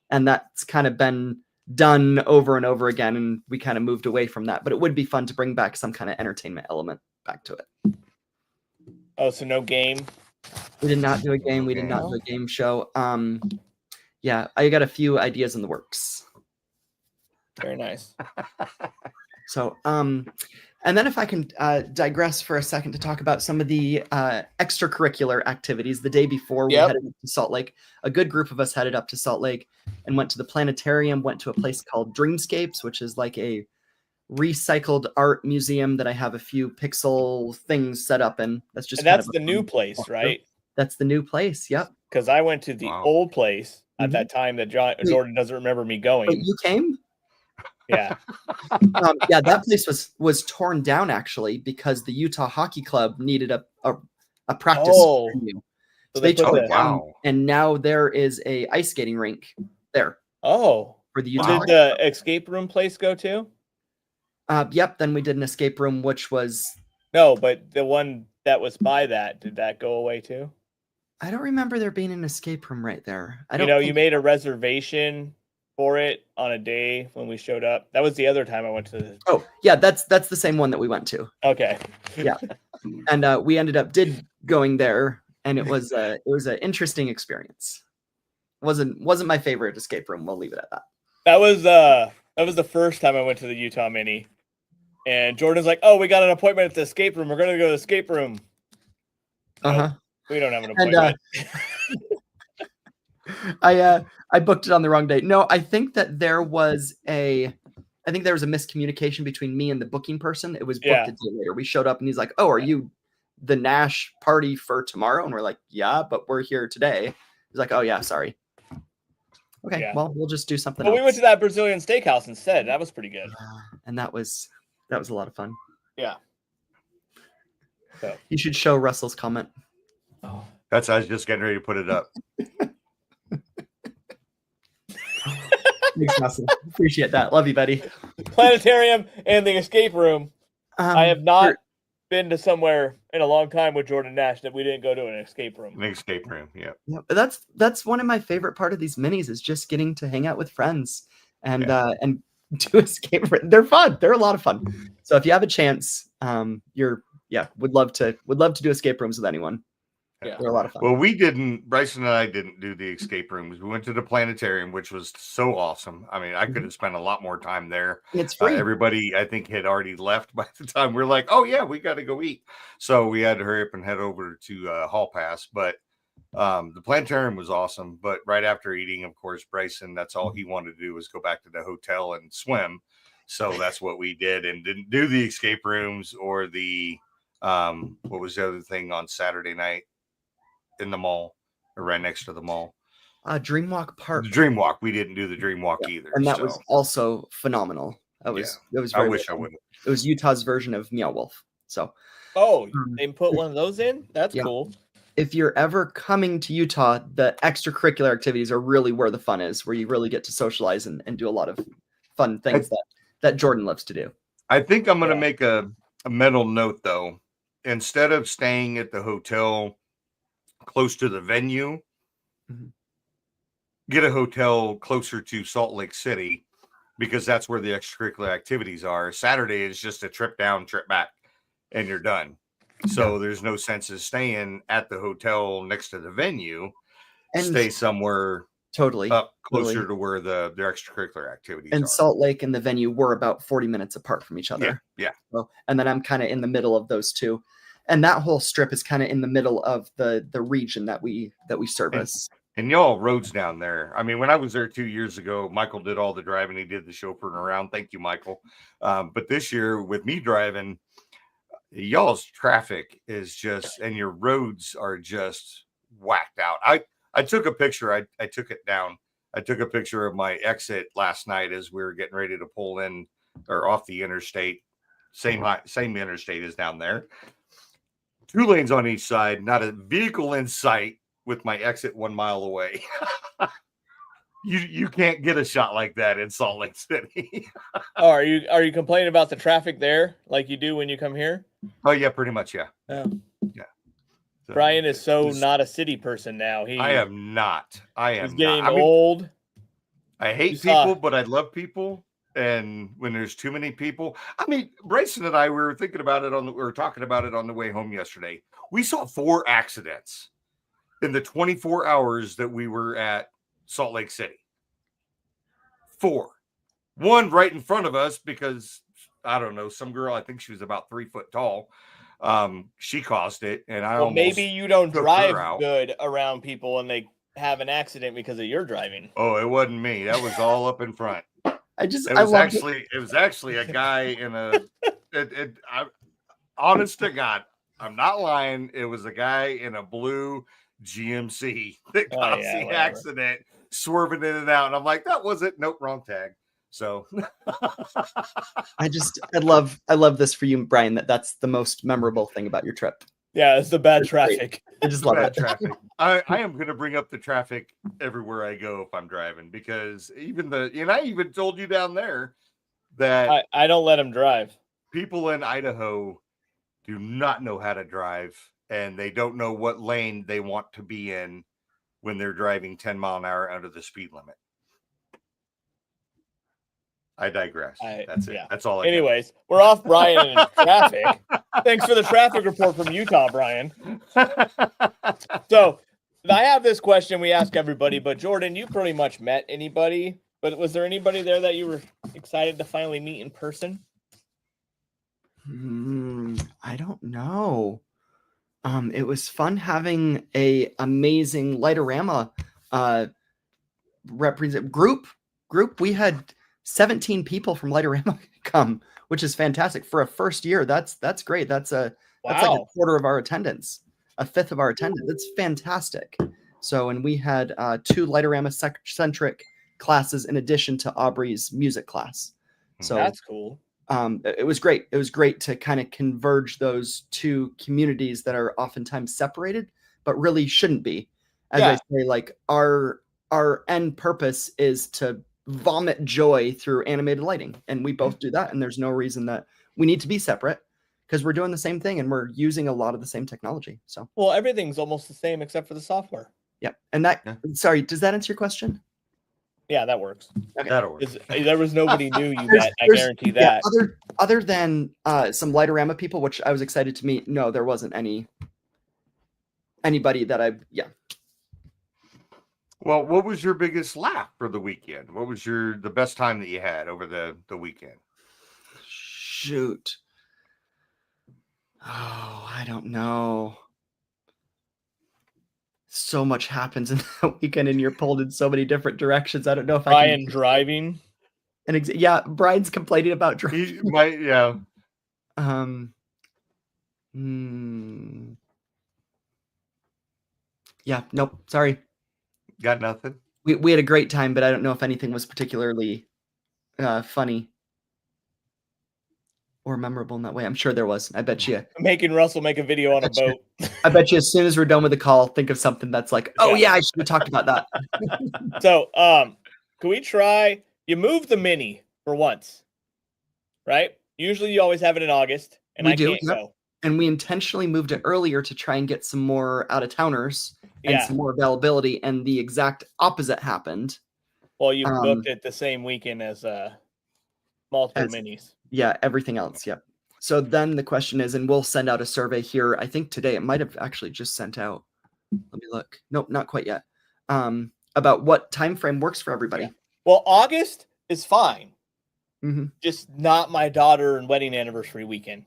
and that's kind of been done over and over again, and we kind of moved away from that. But it would be fun to bring back some kind of entertainment element back to it. Oh, so no game? We did not do a game. We did not do a game show. Yeah, I got a few ideas in the works. Very nice. So, and then if I can digress for a second to talk about some of the extracurricular activities. The day before we headed up to Salt Lake, a good group of us headed up to Salt Lake and went to the planetarium, went to a place called Dreamscapes, which is like a recycled art museum that I have a few pixel things set up in. That's just that's the new place, right? That's the new place. Yep. Because I went to the old place at that time that Jordan doesn't remember me going. Wait, you came? Yeah. Yeah, that place was torn down actually because the Utah Hockey Club needed a practice venue. So they took it down, and now there is a ice skating rink there. Oh. for the Utah. Did the escape room place go too? Yep. Then we did an escape room, which was No, but the one that was by that, did that go away too? I don't remember there being an escape room right there. I You don't. know, think- you made a reservation for it on a day when we showed up. That was the other time I went to the... Oh yeah, that's the same one that we went to. Okay. Yeah, and we ended up going there, and it was an interesting experience. Wasn't my favorite escape room. We'll leave it at that. That was the first time I went to the Utah Mini. And Jordan's like, "Oh, we got an appointment at the escape room. We're going to go to the escape room." Uh-huh. We don't have an And appointment. I booked it on the wrong date. No, I think there was a miscommunication between me and the booking person. It was booked Yeah. a day later. We showed up and he's like, "Oh, are you the Nash party for tomorrow?" And we're like, "Yeah, but we're here today." He's like, "Oh yeah, sorry." Okay, Yeah. well, we'll just do something But else. we went to that Brazilian steakhouse instead. That was pretty good. And that was a lot of fun. Yeah. So. You should show Russell's comment. I was just getting ready to put it up. Thanks, Russell. Appreciate that. Love you, buddy. Planetarium and the escape room. I have not you're- been to somewhere in a long time with Jordan Nash that we didn't go to an escape room. An escape room. Yeah. Yeah, but that's one of my favorite part of these minis is just getting to hang out with friends and do escape room. They're fun. They're a lot of fun. So if you have a chance, would love to do escape rooms with anyone. Yeah. They're a lot of fun. Well, Bryson and I didn't do the escape rooms. We went to the planetarium, which was so awesome. I mean, I could have spent a lot more time there. It's free. Everybody, I think, had already left by the time we're like, "Oh yeah, we got to go eat." So we had to hurry up and head over to Hall Pass. But the planetarium was awesome. But right after eating, of course, Bryson, that's all he wanted to do was go back to the hotel and swim. So that's what we did, and didn't do the escape rooms or the what was the other thing on Saturday night in the mall or right next to the mall. Dreamwalk Park. The Dreamwalk. We didn't do the Dreamwalk either. And that was also phenomenal. It was I very wish I well would. done. It was Utah's version of Meow Wolf. So Oh, they put one of those in? That's Yeah. cool. if you're ever coming to Utah, the extracurricular activities are really where the fun is, where you really get to socialize and do a lot of fun things that Jordan loves to do. I think I'm going to make a mental note, though. Instead of staying at the hotel close to the venue, get a hotel closer to Salt Lake City, because that's where the extracurricular activities are. Saturday is just a trip down, trip back, and you're done. So there's no sense of staying at the hotel next to the venue. And stay somewhere totally up closer to where their extracurricular activities and are. Salt Lake and the venue were about 40 minutes apart from each other. Yeah. So, and then I'm kind of in the middle of those two. And that whole strip is kind of in the middle of the region that we service. And y'all roads down there. I mean, when I was there 2 years ago, Michael did all the driving. He did the chauffeuring around. Thank you, Michael. But this year with me driving, y'all's traffic is just, and your roads are just whacked out. I took a picture. I took it down. I took a picture of my exit last night as we were getting ready to pull in or off the interstate. Same interstate is down there. 2 lanes on each side, not a vehicle in sight, with my exit 1 mile away. You can't get a shot like that in Salt Lake City. Oh, are you complaining about the traffic there like you do when you come here? Oh yeah, pretty much, yeah. Oh. Yeah. So, Brian is so not a city person now. I am not. He's getting not. I mean, old. I hate people, but I love people. And when there's too many people, I mean, Bryson and I, we were talking about it on the way home yesterday. We saw 4 accidents in the 24 hours that we were at Salt Lake City. 4. 1 right in front of us because, I don't know, some girl, I think she was about 3 foot tall. She caused it. And Maybe you don't took her drive out. good around people and they have an accident because of your driving. Oh, it wasn't me. That was all up in front. It was actually a guy in a, honest to God, I'm not lying. It was a guy in a blue GMC that caused the accident, swerving in and out. And I'm like, that was it. Nope, wrong tag. So I love this for you, Brian, that's the most memorable thing about your trip. Yeah, it's the bad traffic. I just love Bad it. traffic. I am going to bring up the traffic everywhere I go if I'm driving, because I even told you down there that I don't let him drive. people in Idaho do not know how to drive, and they don't know what lane they want to be in when they're driving 10 mile an hour under the speed limit. I digress. That's it. Yeah. That's all. Anyways, we're off Brian and traffic. Thanks for the traffic report from Utah, Brian. So I have this question we ask everybody, but Jordan, you pretty much met anybody, but was there anybody there that you were excited to finally meet in person? I don't know. It was fun having a amazing Lightorama represent group. We had 17 people from Lightorama come, which is fantastic for a first year. That's great. That's like a quarter of our attendance, a fifth of our attendance. That's fantastic. So, and we had 2 Lightorama centric classes in addition to Aubrey's music class. So that's cool. It was great. It was great to kind of converge those two communities that are oftentimes separated, but really shouldn't be. As I say, like our end purpose is to vomit joy through animated lighting, and we both do that. And there's no reason that we need to be separate, because we're doing the same thing and we're using a lot of the same technology. So, well, everything's almost the same except for the software. Yeah, and that. Sorry, does that answer your question? Yeah, that works. Okay. That'll work. There was nobody new you met. I guarantee that. Yeah, other than some Lightorama people, which I was excited to meet. No, there wasn't anybody that Well, what was your biggest laugh for the weekend? What was the best time that you had over the weekend? Shoot. Oh, I don't know. So much happens in that weekend, and you're pulled in so many different directions. I don't know if Brian driving. Yeah, Brian's complaining about driving. Yeah. Yeah. Nope. Sorry. Got nothing. We had a great time, but I don't know if anything was particularly funny or memorable in that way. I'm sure there was. I bet you. Making Russell make a video on a boat. I bet you as soon as we're done with the call, think of something that's like, oh yeah, I should have talked about that. So, can we try? You move the mini for once, right? Usually you always have it in August, and I can't go. And we intentionally moved it earlier to try and get some more out-of-towners and some more availability, and the exact opposite happened. Well, you booked it the same weekend as multiple minis. Yeah, everything else. Yeah. So then the question is, and we'll send out a survey here. I think today it might have actually just sent out. Let me look. Nope, not quite yet. About what time frame works for everybody. Yeah. Well, August is fine. Mm-hmm. Just not my daughter and wedding anniversary weekend.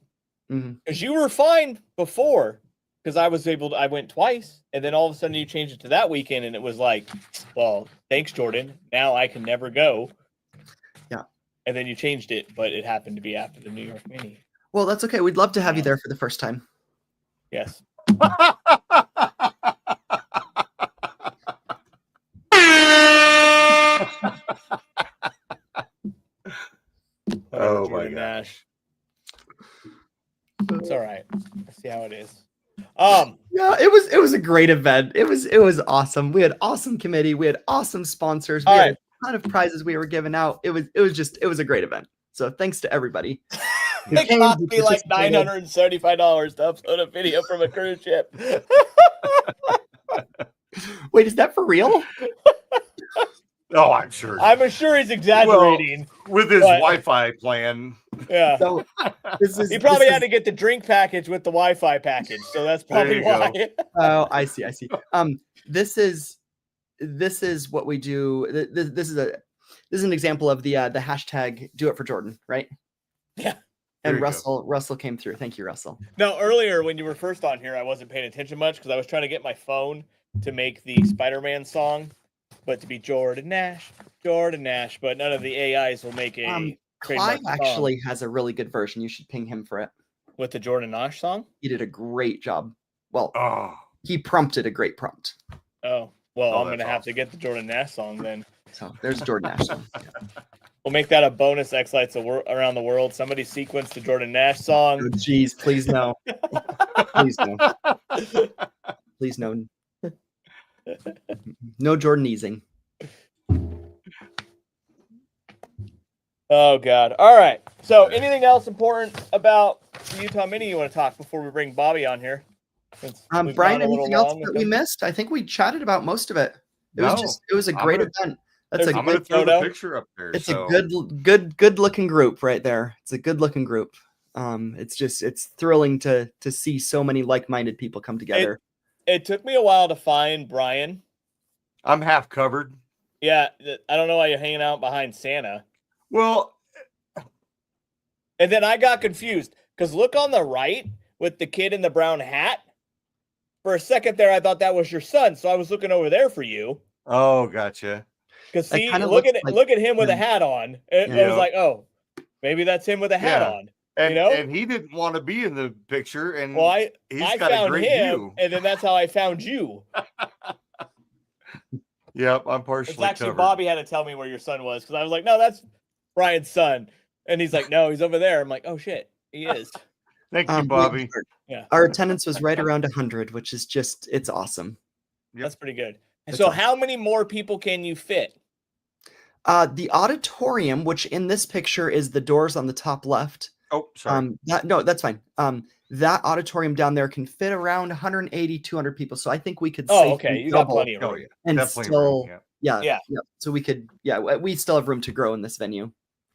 Because you were fine before, because I went twice, and then all of a sudden you changed it to that weekend, and it was like, well, thanks, Jordan. Now I can never go. Yeah. And then you changed it, but it happened to be after the New York Mini. Well, that's okay. We'd love to have you there for the first time. Yes. Oh my Nash. It's all right. Let's see how it is. Yeah, it was a great event. It was awesome. We had awesome committee. We had awesome sponsors. We had a ton of prizes we were giving out. It was a great event. So thanks to everybody. It cost me like $975 to upload a video from a cruise ship. Wait, is that for real? Oh, I'm sure. I'm sure he's exaggerating. Well, with his Wi-Fi plan. Yeah. So he probably had to get the drink package with the Wi-Fi package, so that's probably why. Oh, I see. This is what we do. This is an example of the hashtag Do It for Jordan, right? Yeah. And Russell came through. Thank you, Russell. Now, earlier when you were first on here, I wasn't paying attention much because I was trying to get my phone to make the Spider-Man song, but to be Jordan Nash, but none of the AIs will make a Clive actually has a really good version. You should ping him for it. With the Jordan Nash song? He did a great job. Well, he prompted a great prompt. Oh, well, I'm going to have to get the Jordan Nash song then. So there's Jordan Nash song. Yeah. We'll make that a bonus X-Lights around the world. Somebody sequence the Jordan Nash song. Oh, geez, please no. Please no. Please no. No Jordan easing. Oh God! All right. So, anything else important about the Utah Mini you want to talk before we bring Bobby on here? Since we've Brian, gone a little anything else long that with we him? missed? I think we chatted about most of it. It was a I'm great gonna- event. That's a I'm gonna good, throw the photo. picture up there. it's so. a good looking group right there. It's a good looking group. It's thrilling to see so many like-minded people come together. It took me a while to find Brian. I'm half covered. Yeah, I don't know why you're hanging out behind Santa. Well, And then I got confused because look on the right with the kid in the brown hat. For a second there, I thought that was your son, so I was looking over there for you. oh, gotcha. Because That see, kinda look looks at like look at him with a him. hat on. I Yeah. was like, oh, maybe that's him with a hat Yeah. on. And You know? and he didn't want to be in the picture, and Well, I he's got a found great him, view. and then that's how I found you. Yep, I'm partially It's actually covered. Bobby had to tell me where your son was because I was like, no, that's Brian's son, and he's like, no, he's over there. I'm like, oh shit, he is. Thank you, Bobby. Yeah, Our attendance was right around 100, which is it's awesome. that's pretty good. That's So, awesome. how many more people can you fit? The auditorium, which in this picture is the doors on the top left. Oh, sorry. That's fine. That auditorium down there can fit around 180, 200 people. So I think we could Oh, safely okay, you got double plenty of room. Oh yeah, and definitely still, room, yeah. yeah. So we could, we still have room to grow in this venue.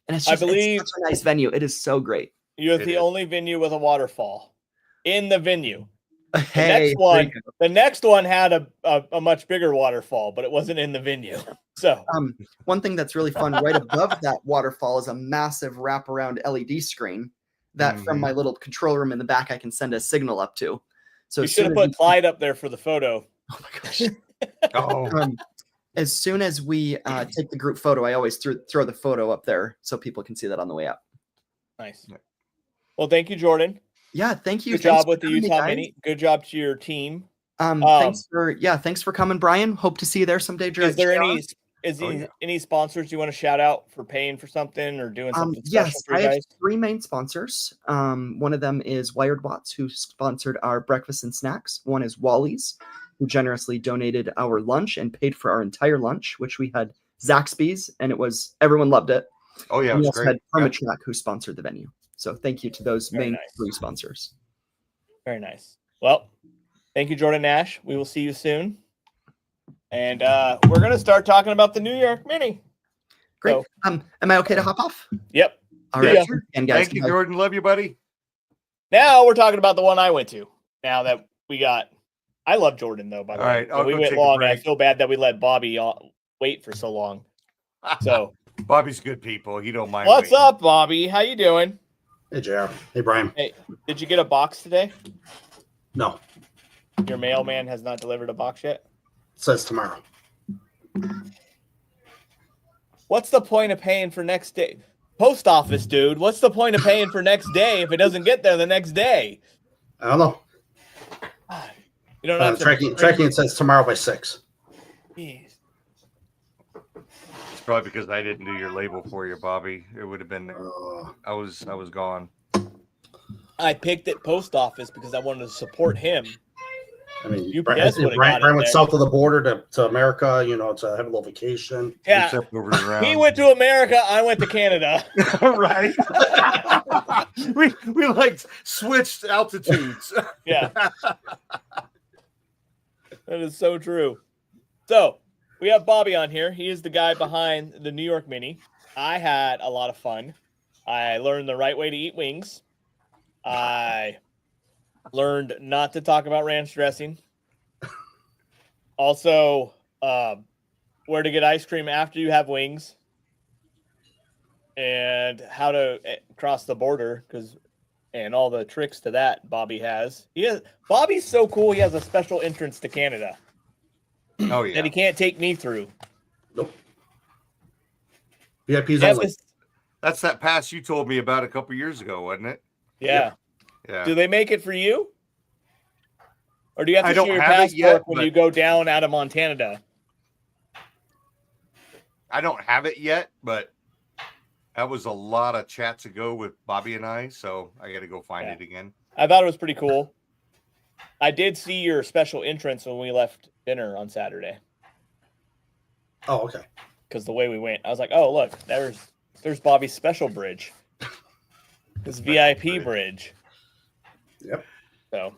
And it's I just, believe- it's such a nice venue. It is so great. You're It the is. only venue with a waterfall in the venue. Hey, Next one, the next one had a much bigger waterfall, but it wasn't in the venue. So one thing that's really fun right above that waterfall is a massive wraparound LED screen that from my little control room in the back I can send a signal up to. So you as should soon have as put Clyde up there for the photo. oh my gosh. Oh, As soon as we take the group photo, I always throw the photo up there so people can see that on the way up. Nice. Well, thank you, Jordan. Yeah, thank you. Good Thanks job for with the having me, Utah guys. Mini. Good job to your team. Thanks for coming, Brian. Hope to see you there someday. Is there JR. any sponsors you want to shout out for paying for something or doing something special Yes, for you I have guys? 3 main sponsors. One of them is Wired Watts, who sponsored our breakfast and snacks. One is Wally's, who generously donated our lunch and paid for our entire lunch, which we had Zaxby's, and everyone loved it. oh yeah, it And we was also great. had Yeah. Permatrack, who sponsored the venue. So thank you to those Very main nice. 3 sponsors. Very nice. Well, thank you, Jordan Nash. We will see you soon. And we're going to start talking about the New York Mini. Great. So- Am I okay to hop off? Yep. All See right. ya. And guys, Thank you, bye. Jordan. Love you, buddy. Now we're talking about the one I went to. Now that we got, I love Jordan though. By the All way, right, But I'll we go went take a long. And I break. feel bad that we let Bobby wait for so long. So Bobby's good people. He don't mind. what's waiting. up, Bobby? How you doing? Hey, JR. Hey, Brian. Hey, did you get a box today? No, Your mailman has not delivered a box yet. it says tomorrow. What's the point of paying for next day? Post office, dude. What's the point of paying for next day if it doesn't get there the next day? I don't know. You don't have to Tracking it says tomorrow by 6. Jeez. It's probably because I didn't do your label for you, Bobby. It would have been. I was gone. I picked it post office because I wanted to support him. I mean, UPS Brian, would've got it Brian went there. south of the border to America, to have a little vacation. Yeah, Except over around. he went to America. I went to Canada. right. we like switched altitudes. Yeah, that is so true. So we have Bobby on here. He is the guy behind the New York Mini. I had a lot of fun. I learned the right way to eat wings. I learned not to talk about ranch dressing. Also, where to get ice cream after you have wings, and how to cross the border and all the tricks to that Bobby has. Bobby's so cool. He has a special entrance to Canada Oh yeah. that he can't take me through. Nope. VIP's Yeah, only. That's that pass you told me about a couple years ago, wasn't it? yeah. Yeah. Do they make it for you? Or do you have I to don't show your have it passport yet, when but- you go down out of Montana? I don't have it yet, but that was a lot of chats ago with Bobby and I, so I got to go find Yeah. it again. I thought it was pretty cool. I did see your special entrance when we left dinner on Saturday. Oh, okay. Because the way we went, I was like, "Oh, look, there's Bobby's special bridge, his VIP bridge." Yep. So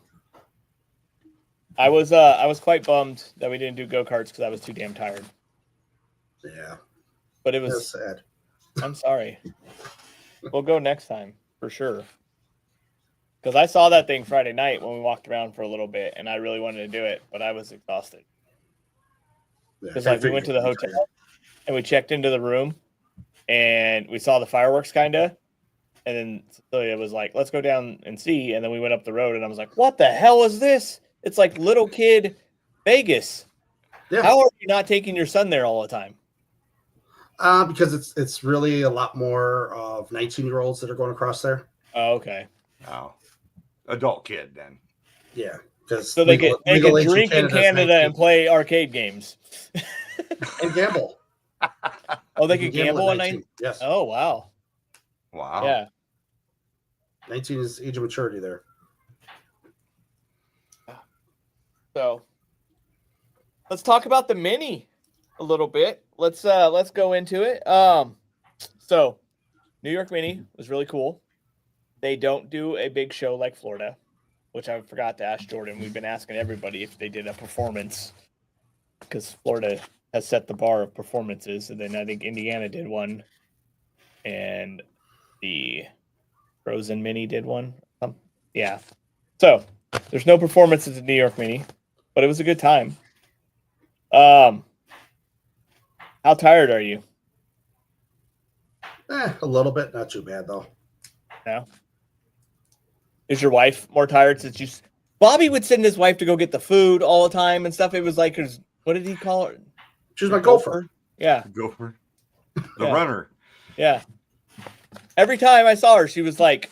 I was quite bummed that we didn't do go-karts because I was too damn tired. Yeah. But it That's was sad. I'm sorry. We'll go next time for sure. Because I saw that thing Friday night when we walked around for a little bit, and I really wanted to do it, but I was exhausted. Yeah, Because like we went to the hotel and we checked into the room, and we saw the fireworks kind of, and then Cecilia was like, "Let's go down and see." And then we went up the road, and I was like, "What the hell is this? It's like little kid Vegas. Yeah. How are you not taking your son there all the time?" Because it's really a lot more of 19-year-olds that are going across there. Oh, okay. Oh, adult kid then. Yeah, because So they can drink in Canada and play arcade games. and gamble. Oh, they You could can gamble at 19. 19? Yes. Oh, wow. Wow. Yeah. 19 is age of maturity there. So let's talk about the mini a little bit. Let's go into it. So New York Mini was really cool. They don't do a big show like Florida, which I forgot to ask Jordan. We've been asking everybody if they did a performance because Florida has set the bar of performances. And then I think Indiana did one, and the Frozen Mini did one. Yeah. So there's no performances in New York Mini, but it was a good time. How tired are you? A little bit, not too bad though. No. Is your wife more tired since you? Bobby would send his wife to go get the food all the time and stuff. It was like, what did he call her? She was my gopher. Yeah. Gopher. The Yeah. runner. Yeah. Every time I saw her, she was like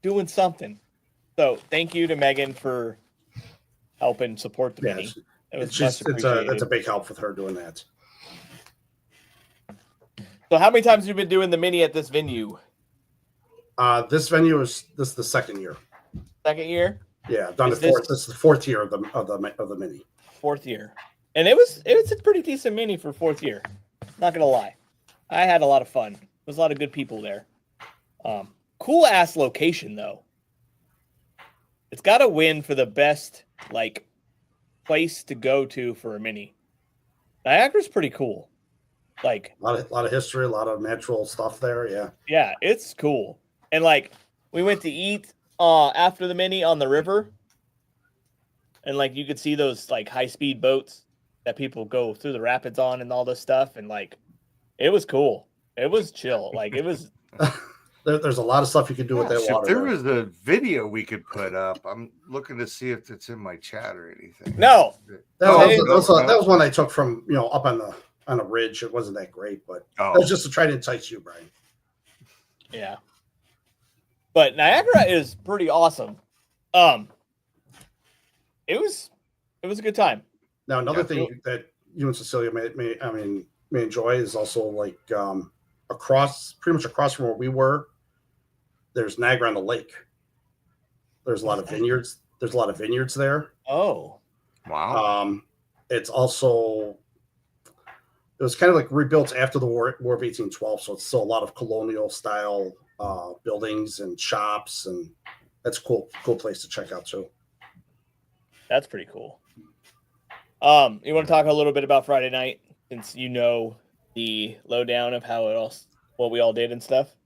doing something. So thank you to Megan for helping support the Yeah, mini. It was it's much just appreciated. it's a big help with her doing that. So how many times have you been doing the mini at this venue? This venue is the second year. Second year? Yeah, I've done Is the fourth. This is the fourth year of the mini. Fourth year. And it was a pretty decent mini for fourth year. Not gonna lie. I had a lot of fun. There's a lot of good people there. Cool ass location though. It's got to win for the best like place to go to for a mini. Niagara's pretty cool. Like A lot of history, a lot of natural stuff there. Yeah. yeah, it's cool. And like we went to eat after the mini on the river. And like you could see those like high-speed boats that people go through the rapids on and all this stuff, and like it was cool. It was chill. Like it was There's a lot of stuff you can do with that If water. there there. was a video we could put up, I'm looking to see if it's in my chat or anything. no. That was one I took from up on a ridge. It wasn't that great, but Oh. that was just to try to entice you, Brian. Yeah. But Niagara is pretty awesome. It was a good time. Now another Yeah. thing that you and Cecilia may enjoy is also like pretty much across from where we were. There's Niagara on the lake. There's a lot of vineyards. There's a lot of vineyards there. Oh. Wow. It's also it was kind of like rebuilt after the War of 1812, so it's still a lot of colonial style buildings and shops, and that's a cool place to check out too. That's pretty cool. You want to talk a little bit about Friday night since you know the lowdown of what we all did and stuff?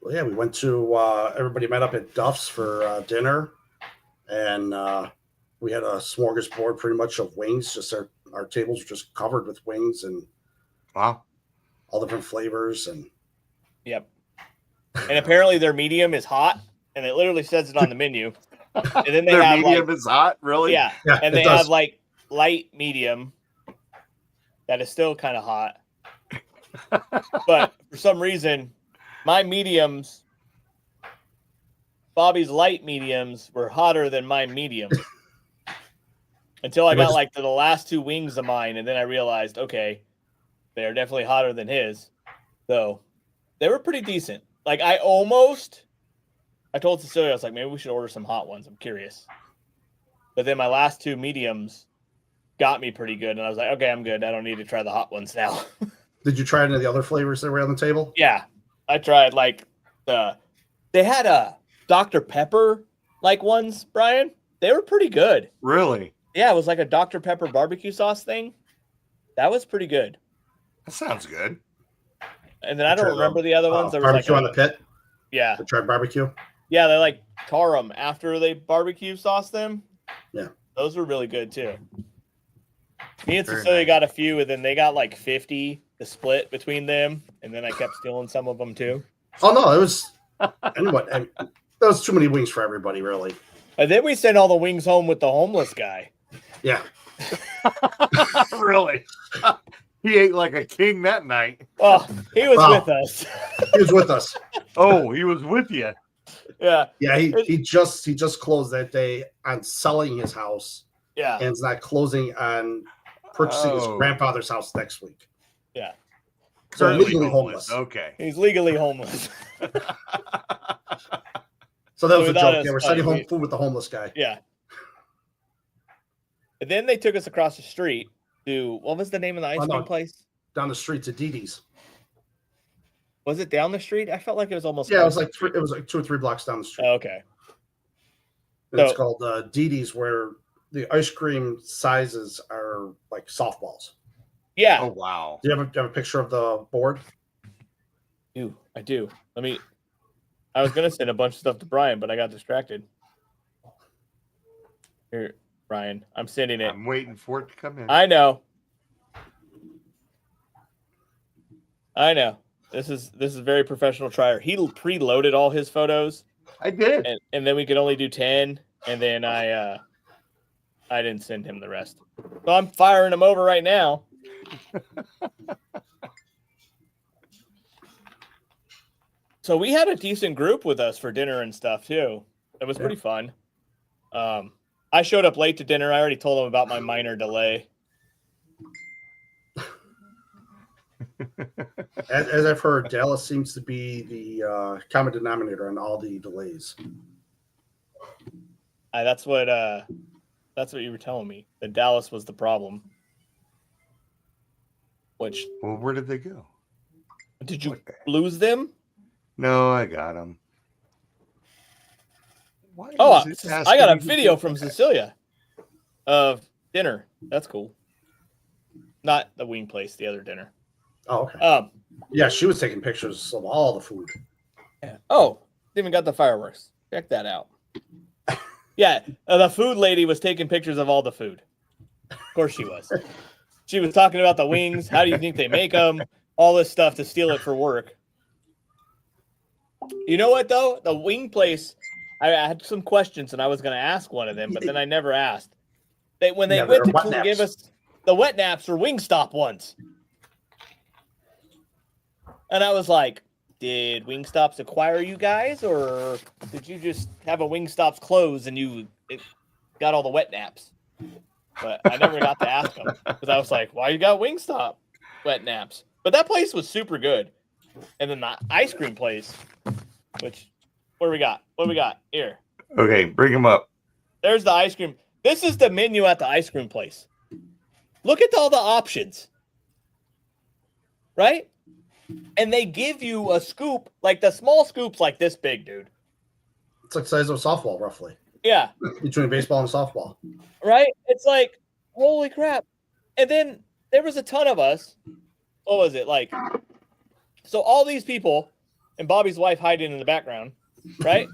Well, yeah, we went to everybody met up at Duff's for dinner, and we had a smorgasbord pretty much of wings. Just our tables were just covered with wings and Wow. all different flavors. And Yep. And apparently their medium is hot, and it literally says it on the menu. And then they Their have medium like, is hot, really? yeah, yeah, and it they does. have like light medium that is still kind of hot. But for some reason, my mediums, Bobby's light mediums, were hotter than my medium. Until I got like to the last two wings of mine, and then I realized, okay, they're definitely hotter than his. So they were pretty decent. Like I told Cecilia, I was like, maybe we should order some hot ones. I'm curious. But then my last 2 mediums got me pretty good, and I was like, okay, I'm good. I don't need to try the hot ones now. Did you try any of the other flavors that were on the table? Yeah, I tried like they had a Dr. Pepper like ones, Brian. They were pretty good. Really? Yeah, it was like a Dr. Pepper barbecue sauce thing. That was pretty good. That sounds good. And then I don't remember the other ones. There was barbecue like on the pit. Yeah. I tried barbecue. Yeah, they like tar them after they barbecue sauce them. Yeah. Those were really good too. Me and Very Cecilia nice. got a few, and then they got like 50 to split between them, and then I kept stealing some of them too. Oh no, it was anyway. That was too many wings for everybody, really. And then we sent all the wings home with the homeless guy. Yeah. Really? He ate like a king that night. Oh, he was Wow. with us. He was with us. Oh, he was with you. Yeah. Yeah, he just closed that day on selling his house, Yeah. and is not closing on purchasing his Oh. grandfather's house next week. Yeah. So Currently legally homeless. Okay. He's legally homeless. So that was So a that joke. is Yeah, we're funny. sending home food with the homeless guy. Yeah. And then they took us across the street to, what was the name of the ice Oh, no. cream place? Down the street to Didi's. Was it down the street? I felt like it was almost. Yeah, it was across like it was like 2 or 3 blocks down the street. Oh, okay. And it's so- called Didi's, where the ice cream sizes are like softballs. Yeah. Oh wow. Do you have a picture of the board? I do. I was going to send a bunch of stuff to Brian, but I got distracted. Here, Brian, I'm sending it. I'm waiting for it to come in. I know. This is very professional trier. He preloaded all his photos, I did. and then we could only do 10, and then I didn't send him the rest. So I'm firing him over right now. So we had a decent group with us for dinner and stuff too. It was pretty fun. I showed up late to dinner. I already told them about my minor delay. As I've heard, Dallas seems to be the common denominator on all the delays. That's what you were telling me. That Dallas was the problem. Which Well, where did they go? did you lose them? No, I got them. Why Oh, is it I got a asking me to video do from that? Cecilia of dinner. That's cool. Not the wing place, the other dinner. Oh, okay. Um. Yeah, she was taking pictures of all the food. Oh, they even got the fireworks. Check that out. Yeah, the food lady was taking pictures of all the food. Of course she was. She was talking about the wings. How do you think they make them? All this stuff to steal it for work. You know what, though? The wing place, I had some questions, and I was going to ask one of them, but then I never asked. When they Yeah, went they're to wet give naps. us the wet naps or Wingstop ones. And I was like, did Wingstops acquire you guys, or did you just have a Wingstop's clothes and you got all the wet naps? But I never got to ask them because I was like, why you got Wingstop wet naps? But that place was super good. And then the ice cream place, which, what do we got? What do we got? Here. Okay, bring them up. There's the ice cream. This is the menu at the ice cream place. Look at all the options. Right? And they give you a scoop, like the small scoop's like this big, dude. It's like the size of a softball, roughly, Yeah. between baseball and softball. Right? It's like, holy crap. And then there was a ton of us. What was it? Like, so all these people and Bobby's wife hiding in the background, right?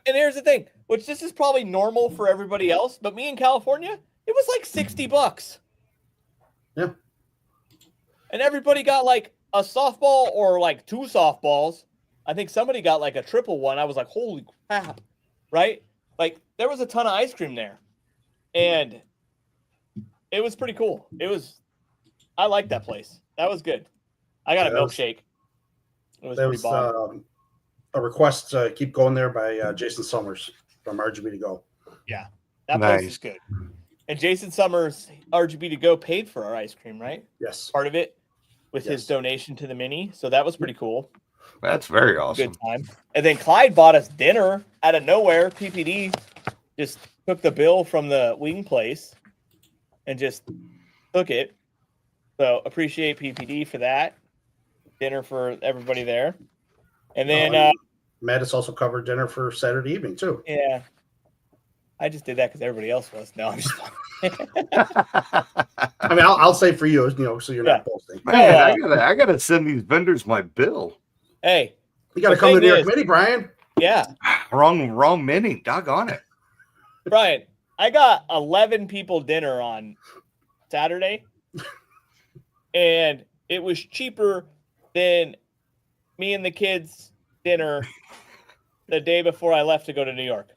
And here's the thing, which this is probably normal for everybody else, but me in California, it was like $60. Yeah. And everybody got like a softball or like 2 softballs. I think somebody got like a triple one. I was like, holy crap. Right? Like there was a ton of ice cream there. And it was pretty cool. I liked that place. That was good. I got a milkshake. It was There pretty was bomb. a request to keep going there by Jason Summers from RGB to Go. Yeah. That place Nice. is good. And Jason Summers, RGB to Go, paid for our ice cream, right? Yes. Part of it with his Yes. donation to the mini. So that was pretty cool. That's very awesome. Good time. And then Clyde bought us dinner out of nowhere, PPD. just took the bill from the wing place and just took it. So appreciate PPD for that. Dinner for everybody there. And then Mattis also covered dinner for Saturday evening too. Yeah. I just did that because everybody else was. No, I'm just I mean, I'll say for you, so you're not boasting. Man, I gotta send these vendors my bill. Hey. You gotta come to the New York Committee, Brian. Yeah. Wrong mini. Doggone it. Brian, I got 11 people dinner on Saturday, and it was cheaper than me and the kids' dinner the day before I left to go to New York.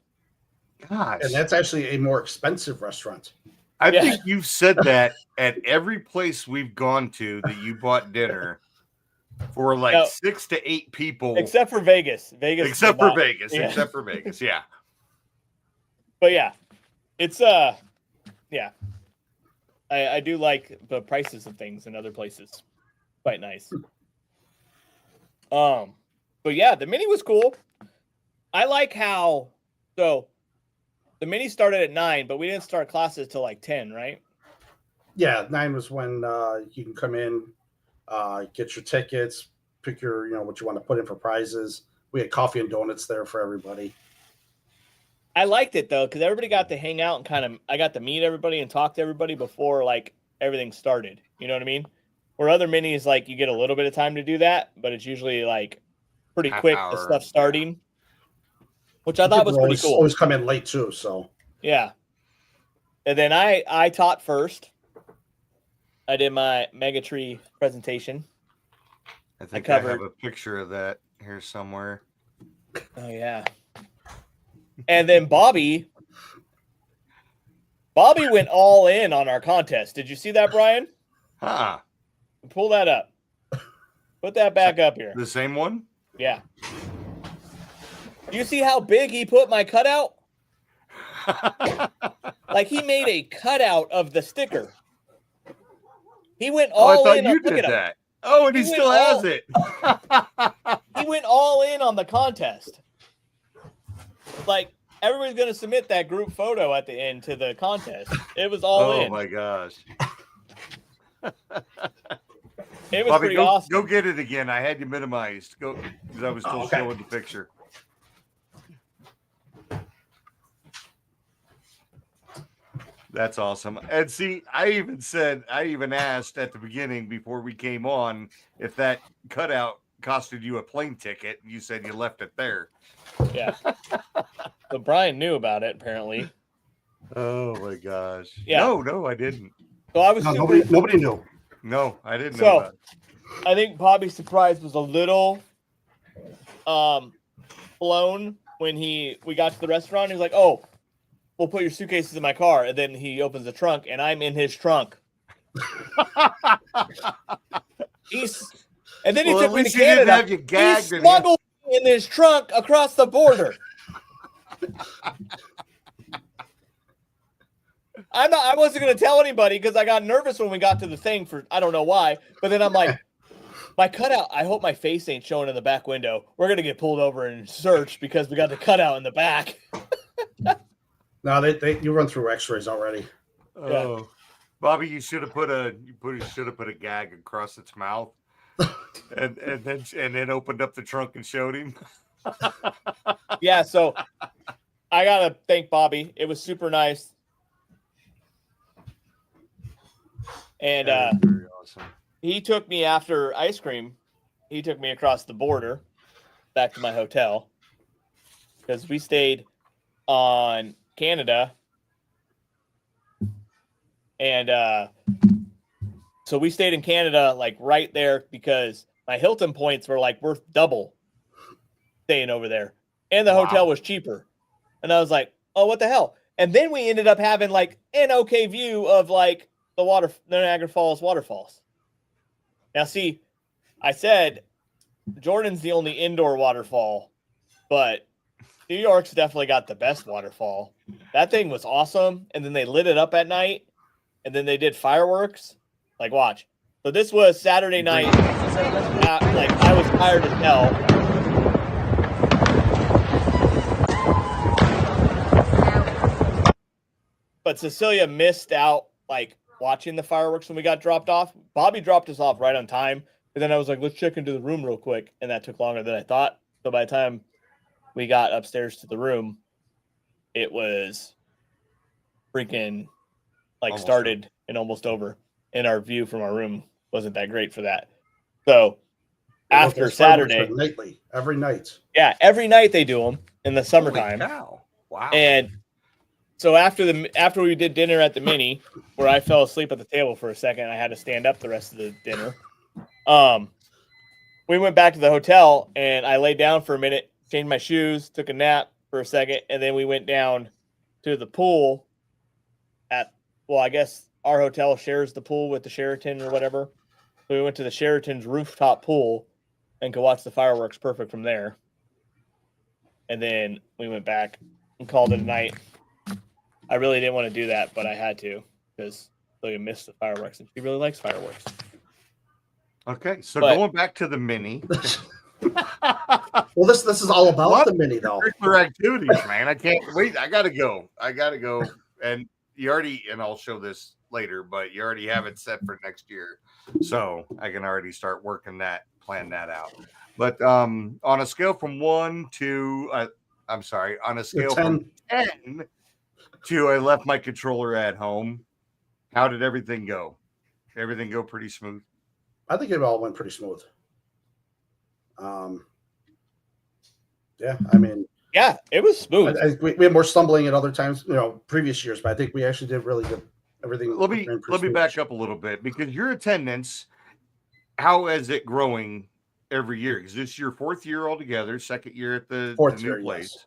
Gosh. And that's actually a more expensive restaurant. I think you've said that at every place we've gone to that you bought dinner for like 6 to 8 people. Except for Vegas. Except for Vegas, yeah. But yeah, it's I do like the prices of things in other places. Quite nice. But yeah, the mini was cool. I like how the mini started at 9, but we didn't start classes till like 10, right? Yeah, 9 was when you can come in, get your tickets, pick your, what you want to put in for prizes. We had coffee and donuts there for everybody. I liked it though, because everybody got to hang out and I got to meet everybody and talk to everybody before like everything started. You know what I mean? Where other minis, like you get a little bit of time to do that, but it's usually like pretty quick, the stuff starting. Which I thought was pretty cool. Always come in late too, so yeah. And then I taught first. I did my Mega Tree presentation. I think I have a picture of that here somewhere. Oh yeah. And then Bobby went all in on our contest. Did you see that, Brian? Pull that up. Put that back up here. The same one? Yeah. You see how big he put my cutout? Like he made a cutout of the sticker. He went all in. I thought you did that. Oh, and he still has it. He went all in on the contest. Like everybody's going to submit that group photo at the end to the contest. It was all in. Oh my gosh. It was Bobby, pretty awesome. Go get it again. I had you minimized. Go because I was still showing the picture. That's awesome. And see, I even asked at the beginning before we came on if that cutout costed you a plane ticket. You said you left it there. Yeah. So Brian knew about it apparently. Oh my gosh. Yeah. No, I didn't. So I was nobody knew. No, I didn't know about it. I think Bobby's surprise was a little blown when we got to the restaurant. He was like, "Oh, we'll put your suitcases in my car," and then he opens the trunk, and I'm in his trunk. And then he took me to Canada. He smuggled me in his trunk across the border. I wasn't going to tell anybody because I got nervous when we got to the thing for I don't know why. But then I'm like, my cutout. I hope my face ain't showing in the back window. We're going to get pulled over and searched because we got the cutout in the back. No, you run through X-rays already. Oh, yeah. Bobby, you should have put a gag across its mouth, and then opened up the trunk and showed him. Yeah, so I gotta thank Bobby. It was super nice, and very awesome. He took me after ice cream. He took me across the border back to my hotel because we stayed on Canada, and so we stayed in Canada like right there because my Hilton points were like worth double staying over there, and the hotel was cheaper. And I was like, oh, what the hell? And then we ended up having like an okay view of like the Niagara Falls waterfalls. Now, see, I said Jordan's the only indoor waterfall, but New York's definitely got the best waterfall. That thing was awesome. And then they lit it up at night, and then they did fireworks. Like, watch. So this was Saturday night. Like, I was tired as hell. but Cecilia missed out like watching the fireworks when we got dropped off. Bobby dropped us off right on time, and then I was like, let's check into the room real quick, and that took longer than I thought. So by the time we got upstairs to the room, it was freaking like Almost started and almost over, and our view from our room wasn't that great for that. So after Those fireworks Saturday, are nightly, every night. yeah, every night they do them in the Holy summertime. cow. Wow. And so after we did dinner at the Mini, where I fell asleep at the table for a second, I had to stand up the rest of the dinner. We went back to the hotel, and I laid down for a minute, changed my shoes, took a nap for a second, and then we went down to the pool I guess our hotel shares the pool with the Sheraton or whatever. So we went to the Sheraton's rooftop pool and could watch the fireworks perfect from there. And then we went back and called it a night. I really didn't want to do that, but I had to because Celia missed the fireworks, and she really likes fireworks. Okay, so But- going back to the Mini. Well, this is all about What? the Mini, though. Extracurricular activities, man. I can't wait. I gotta go. And you already, and I'll show this later, but you already have it set for next year. So I can already start working that, plan that out. But on a scale from 1 to on a scale from 10 to I left my controller at home, how did everything go? Everything go pretty smooth? I think it all went pretty smooth. Yeah, I mean, Yeah, it was smooth. we had more stumbling at other times, previous years, but I think we actually did really good. Everything. Let me back up a little bit, because your attendance, how is it growing every year? Is this your 4th year altogether, 2nd year at the Fourth new year, place? yes.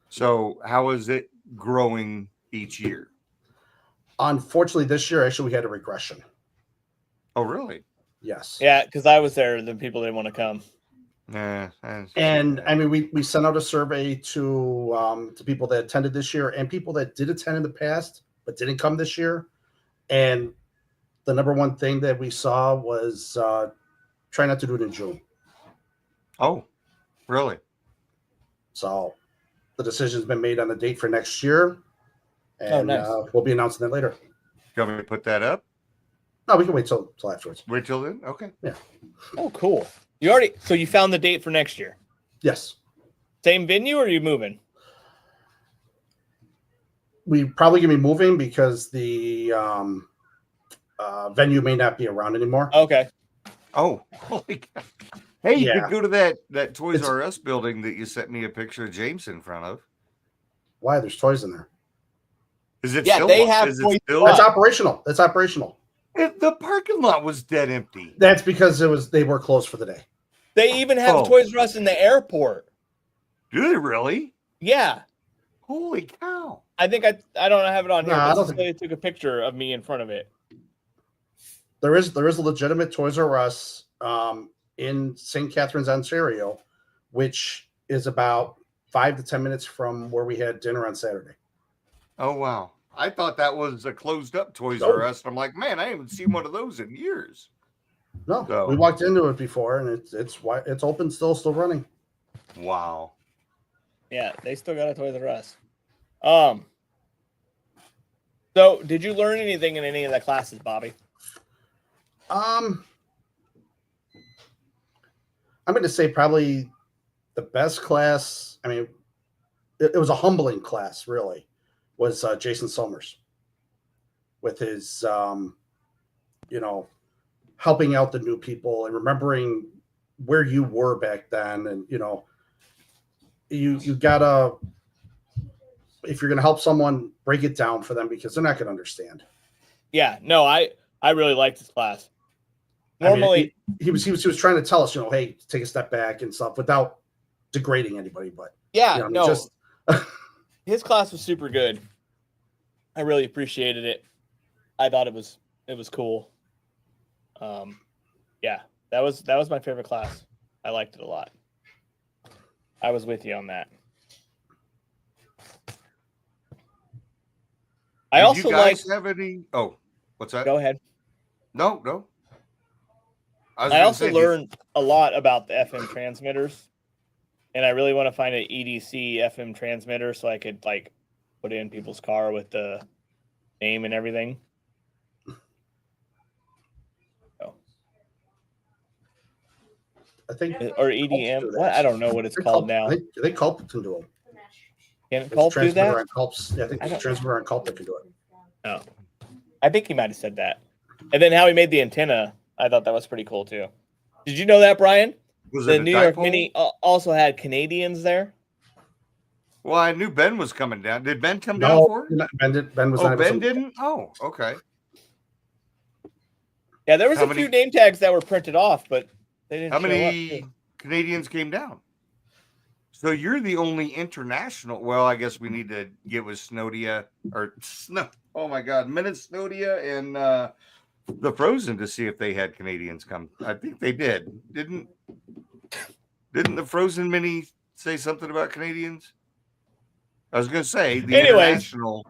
So how is it growing each year? Unfortunately, this year actually we had a regression. Oh, really? Yes. Yeah, because I was there, the people didn't want to come. Yeah. And I mean, we sent out a survey to people that attended this year and people that did attend in the past but didn't come this year. And the number one thing that we saw was try not to do it in June. Oh, really? So the decision's been made on the date for next year, and nice. We'll be announcing that later. You want me to put that up? No, we can wait till afterwards. Wait till then? Okay. Oh, cool. So you found the date for next year? Yes. Same venue, or are you moving? We probably gonna be moving because the venue may not be around anymore. Okay. Oh, holy cow. Hey, you Yeah. could go to that Toys R Us building that you sent me a picture of James in front of. Why? There's toys in there. Is it Yeah, still? they have is it Toys still? That's operational. That's operational. The parking lot was dead empty. That's because they were closed for the day. They even have Oh. Toys R Us in the airport. Do they really? Yeah. Holy cow! I think I don't have it on here, No, I but don't think- Cecilia took a picture of me in front of it. There is a legitimate Toys R Us in St. Catharines, Ontario, which is about 5 to 10 minutes from where we had dinner on Saturday. Oh wow! I thought that was a closed up Toys Nope. R Us. And I'm like, man, I haven't seen one of those in years. No, So- we walked into it before, and it's open, still running. Wow. Yeah, they still got a Toys R Us. So did you learn anything in any of the classes, Bobby? I'm going to say probably the best class. I mean, it was a humbling class, really. Was Jason Somers with his, helping out the new people and remembering where you were back then, and you gotta, if you're gonna help someone, break it down for them because they're not gonna understand. Yeah, no, I really liked this class. I mean, Normally, he was trying to tell us, hey, take a step back and stuff without degrading anybody, but yeah, no, just his class was super good. I really appreciated it. I thought it was cool. Yeah, that was my favorite class. I liked it a lot. I was with you on that. I Did also you like. guys have any? Oh, what's that? Go ahead. No. I also learned a lot about the FM transmitters, and I really want to find an EDC FM transmitter so I could put it in people's car with the name and everything. So, I think or EDM. What? I don't know what it's called now. I think Culp can do them. Can Culp do that? On Culp's, yeah, I think the transmitter on Culp that can do it. Oh, I think he might have said that. And then how he made the antenna, I thought that was pretty cool too. Did you know that, Brian? Was the it a New York dipole? Mini also had Canadians there? Well, I knew Ben was coming down. Did Ben come down for it? Ben was Oh, not. Ben didn't? Oh, okay. Yeah, there was a few name tags that were printed off, but they didn't How show many up, Canadians came down? So you're the only international. Well, I guess we need to get with Snowdia or Snow. Oh my God, Minute Snowdia and the Frozen to see if they had Canadians come. I think they did. Didn't the Frozen mini say something about Canadians? I was going to say the international.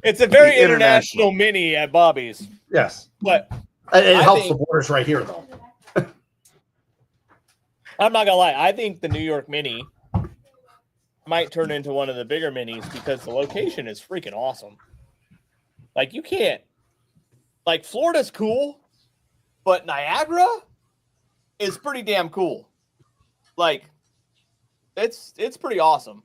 It's a very international mini at Bobby's. Yes, but it helps the borders right here, though. I'm not gonna lie. I think the New York Mini might turn into one of the bigger minis because the location is freaking awesome. Like you can't, like Florida's cool, but Niagara is pretty damn cool. Like it's pretty awesome.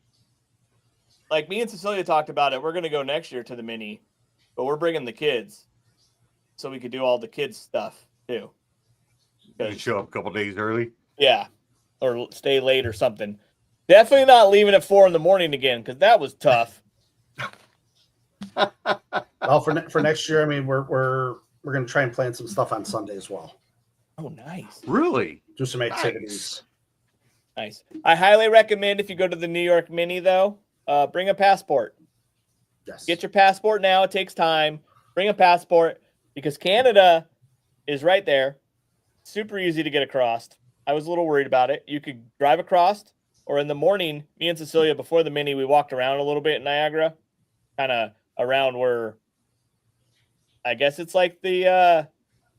Like me and Cecilia talked about it. We're gonna go next year to the Mini, but we're bringing the kids so we could do all the kids stuff too. You could show up a couple days early. Yeah, or stay late or something. Definitely not leaving at 4 a.m. again because that was tough. Well, for next year, I mean, we're going to try and plan some stuff on Sunday as well. Oh, nice! Really? Do some activities. Nice. I highly recommend if you go to the New York Mini though, bring a passport. Yes. Get your passport now. It takes time. Bring a passport because Canada is right there. Super easy to get across. I was a little worried about it. You could drive across, or in the morning, me and Cecilia, before the Mini, we walked around a little bit in Niagara, kind of around where I guess it's like the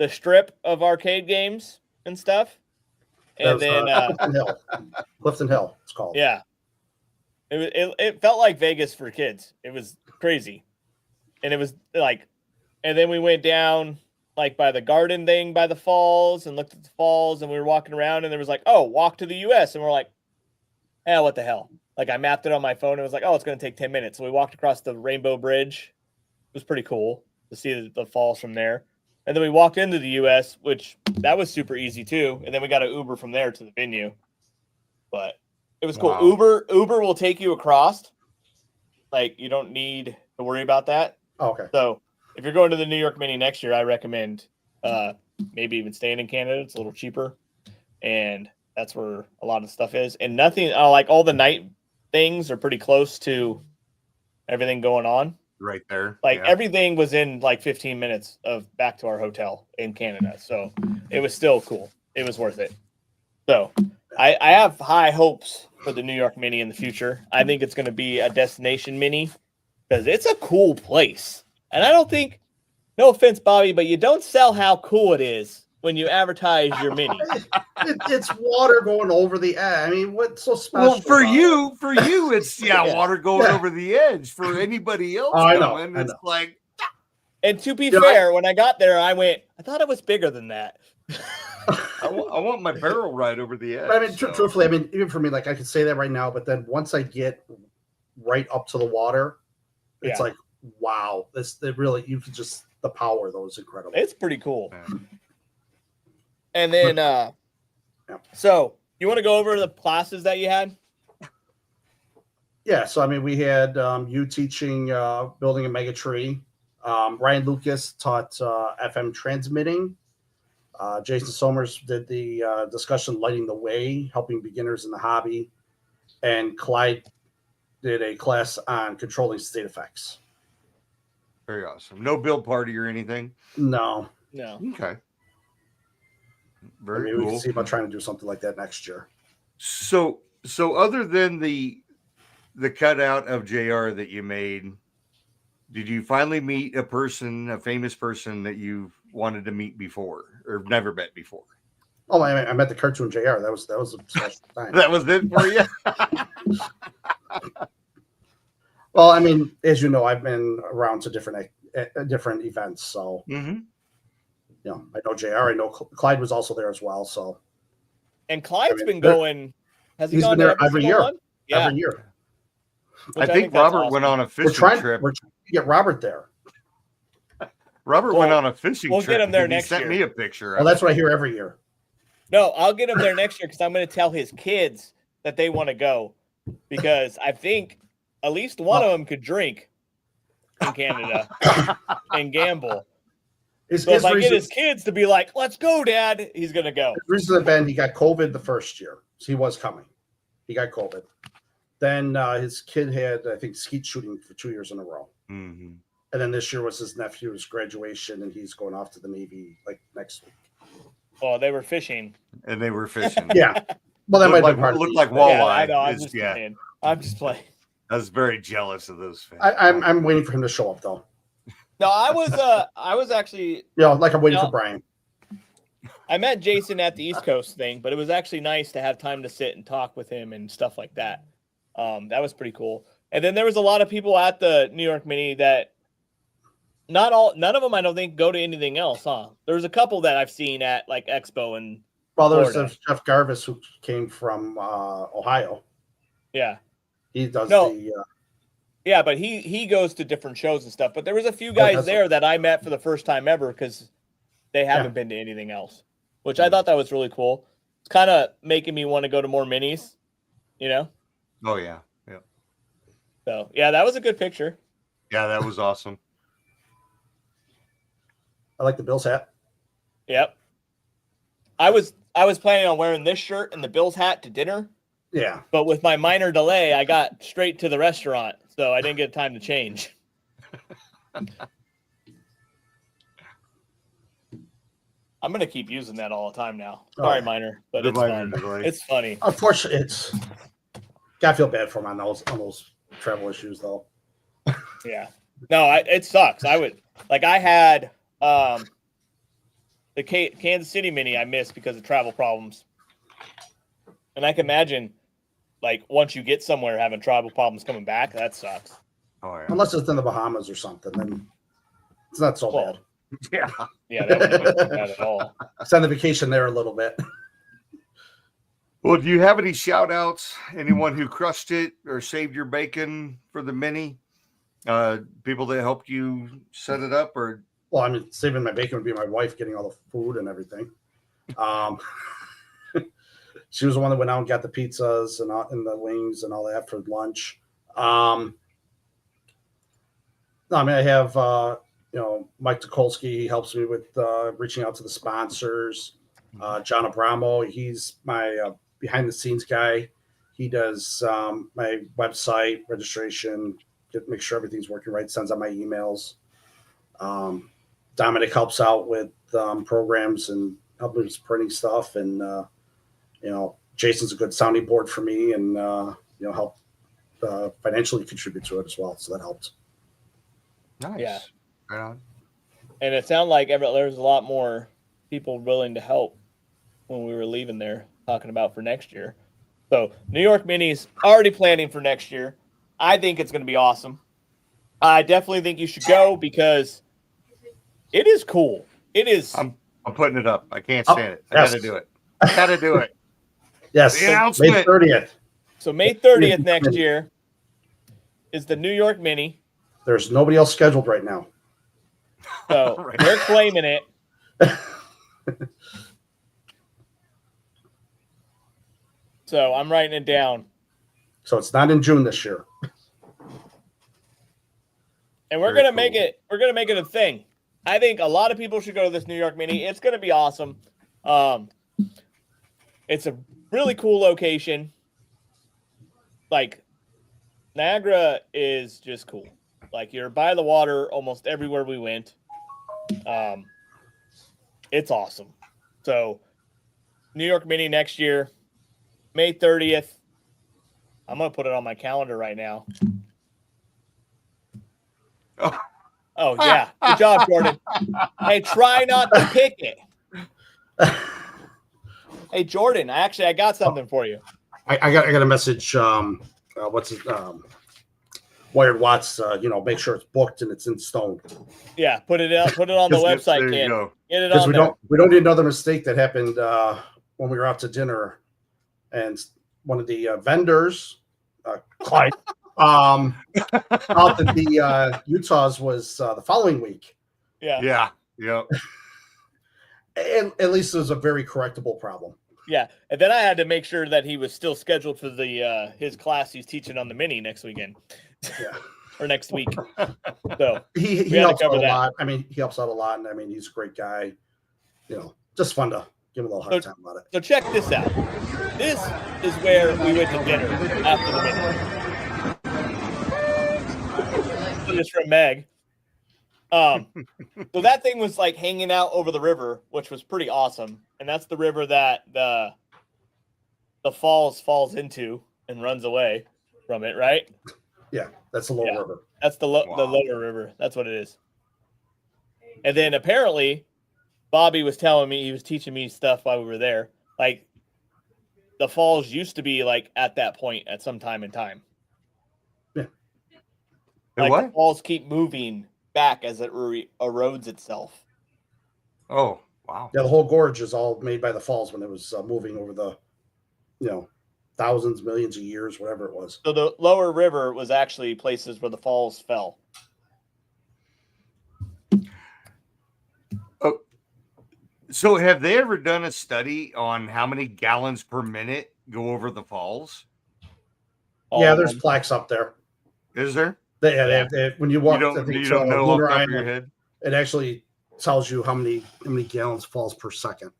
strip of arcade games and stuff. And then Clifton Hill, it's called. Yeah. It felt like Vegas for kids. It was crazy. And it was like, and then we went down like by the garden thing by the falls and looked at the falls, and we were walking around and there was like, oh, walk to the US. And we're like, what the hell? Like I mapped it on my phone and it was like, oh, it's going to take 10 minutes. So we walked across the Rainbow Bridge. It was pretty cool to see the falls from there. And then we walked into the US, which that was super easy too. And then we got an Uber from there to the venue. But it was cool. Wow. Uber will take you across. Like you don't need to worry about that. Oh, okay. So if you're going to the New York Mini next year, I recommend maybe even staying in Canada. It's a little cheaper, and that's where a lot of stuff is. And nothing like all the night things are pretty close to everything going on. Right there. Like everything was in like 15 minutes of back to our hotel in Canada. So it was still cool. It was worth it. So I have high hopes for the New York Mini in the future. I think it's going to be a destination Mini because it's a cool place. And I don't think, no offense, Bobby, but you don't sell how cool it is when you advertise your Mini. It's water going over the edge. I mean, what's so special? Well, for you, it's water going over the edge. For anybody else, I know. It's like. And to be fair, when I got there, I thought it was bigger than that. I want my barrel right over the edge. I mean, truthfully, I mean, even for me, like I could say that right now, but then once I get right up to the water, it's like, wow, you could just, the power though is incredible. It's pretty cool. And then, so you want to go over the classes that you had? Yeah. So, I mean, we had you teaching building a mega tree. Ryan Lucas taught FM transmitting. Jason Somers did the discussion lighting the way, helping beginners in the hobby. And Clyde did a class on controlling state effects. Very awesome. No build party or anything? No. Okay. Very cool. We can see about trying to do something like that next year. So other than the cutout of JR that you made, did you finally meet a famous person that you've wanted to meet before or never met before? Oh, I met the cartoon JR. That was a special time. That was it for you? Well, I mean, as you know, I've been around to different different events. So, Mm-hmm. I know JR. I know Clyde was also there as well. So, And Clyde's I mean, been going. Has he he's gone been to there every single year. one? Yeah. Every year. Which I think that's Robert awesome. went on a We're fishing trying trip. to get Robert there. Robert went on a fishing we'll trip. get him there and next he sent year. me a picture. Well, of that's it. what I hear every year. No, I'll get him there next year because I'm going to tell his kids that they want to go because I think at least one of them could drink in Canada and gamble. So if I get his kids to be like, "Let's go, Dad," he's going to go. The reason that Ben, he got COVID the first year. So he was coming. He got COVID. Then his kid had, I think, skeet shooting for 2 years in a row. Mm-hmm. And then this year was his nephew's graduation, and he's going off to the Navy like next week. Oh, they were fishing. And they were fishing. Yeah. Well, that might have been part of looked the- like Yeah, walleye. I know. I'm It's- just playing. I'm just playing. I was very jealous of those fish. I'm waiting for him to show up though. No, I was actually. Like I'm waiting No. for Brian. I met Jason at the East Coast thing, but it was actually nice to have time to sit and talk with him and stuff like that. That was pretty cool. And then there was a lot of people at the New York Mini that none of them I don't think go to anything else, huh? There's a couple that I've seen at like Expo and Well, there's Florida. Jeff Garvis who came from Ohio. yeah. He does No. the Yeah, but he goes to different shows and stuff. But there was a few guys that's- there that I met for the first time ever because they haven't been to anything else, which I thought that was really cool. It's kind of making me want to go to more minis, you know? Oh yeah, yeah, So yeah, that was a good picture. yeah. That was awesome. I like the Bills hat. Yep. I was planning on wearing this shirt and the Bills hat to dinner, Yeah. but with my minor delay, I got straight to the restaurant, so I didn't get time to change. I'm gonna keep using that all the time now. Sorry, yeah. minor, but The it's minor fun. delay. It's funny. Unfortunately, it's gotta feel bad for him on those travel issues though. Yeah. No, it sucks. I had the Kansas City Mini I missed because of travel problems. And I can imagine, like, once you get somewhere having travel problems coming back, that sucks. Oh yeah. Unless it's in the Bahamas or something, then it's not so Well, bad. Yeah. Yeah, that wouldn't be bad at all. Send the vacation there a little bit. Well, do you have any shout outs? Anyone who crushed it or saved your bacon for the mini? People that helped you set it up, or Well, I mean, saving my bacon would be my wife getting all the food and everything. She was the one that went out and got the pizzas and the wings and all that for lunch. No, I mean, I have Mike Tukolsky. He helps me with reaching out to the sponsors. John Abramo, he's my behind the scenes guy. He does my website registration, make sure everything's working right, sends out my emails. Dominic helps out with programs and helping with printing stuff, and Jason's a good sounding board for me, and help financially contribute to it as well, so that helps. nice. Yeah. Right on. And it sounded like there's a lot more people willing to help when we were leaving there, talking about for next year. So New York Mini's already planning for next year. I think it's going to be awesome. I definitely think you should go because it is cool. It is. I'm putting it up. I can't stand it. I yes. gotta do it. I gotta do it. Yes, The announcement. May 30th. So May 30th next year is the New York Mini. There's nobody else scheduled right now. So Right. they're claiming it. So I'm writing it down. So it's not in June this year. And we're Very gonna make cool. it. We're gonna make it a thing. I think a lot of people should go to this New York Mini. It's gonna be awesome. It's a really cool location. Like Niagara is just cool. Like you're by the water almost everywhere we went. It's awesome. So New York Mini next year, May 30th. I'm gonna put it on my calendar right now. Oh yeah, good job, Jordan. Hey, try not to pick it. Hey, Jordan, I got something for you. I got a message. What's it? Wired Watts, make sure it's booked and it's in stone. Yeah, put it on the website, there you kid. go. Get it Because on we there. don't need another mistake that happened when we were out to dinner, and one of the vendors, Clyde, thought that the Utah's was the following week. Yeah. Yeah. And at least it was a very correctable problem. Yeah. And then I had to make sure that he was still scheduled for the his class he's teaching on the mini next weekend. Yeah. Or next week. So he had to helps out cover a that. lot. I mean, he helps out a lot, and I mean, he's a great guy. Just fun to give him a little hard time about it. So check this out. This is where we went to dinner after the mini. Just from Meg. So that thing was like hanging out over the river, which was pretty awesome. And that's the river that the falls into and runs away from it, right? Yeah, that's the lower river. That's the lower river. That's what it is. And then apparently Bobby was telling me, he was teaching me stuff while we were there. Like the falls used to be like at that point at some time in time. Yeah. Like What? the falls keep moving back as it erodes itself. Oh, wow. Yeah, the whole gorge is all made by the falls when it was moving over the, thousands, millions of years, whatever it was. So the lower river was actually places where the falls fell. Oh, so have they ever done a study on how many gallons per minute go over the falls? Yeah, there's plaques up there. Is there? They have, when you walk, You don't know off Lunar the top of your Island, head? it actually tells you how many gallons falls per second.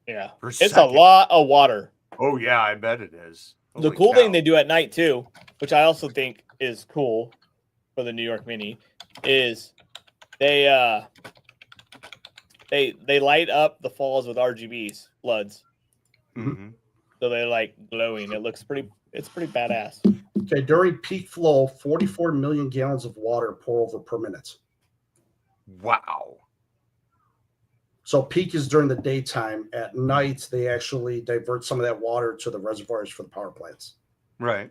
Yeah. Per It's second. a lot of water. Oh, yeah, I bet it is. The Holy cool cow. thing they do at night too, which I also think is cool for the New York Mini, is they light up the falls with RGBs, floods. Mhm. So they're like glowing. It's pretty badass. Okay, during peak flow, 44 million gallons of water pour over per minute. Wow. So peak is during the daytime. At night, they actually divert some of that water to the reservoirs for the power plants. Right.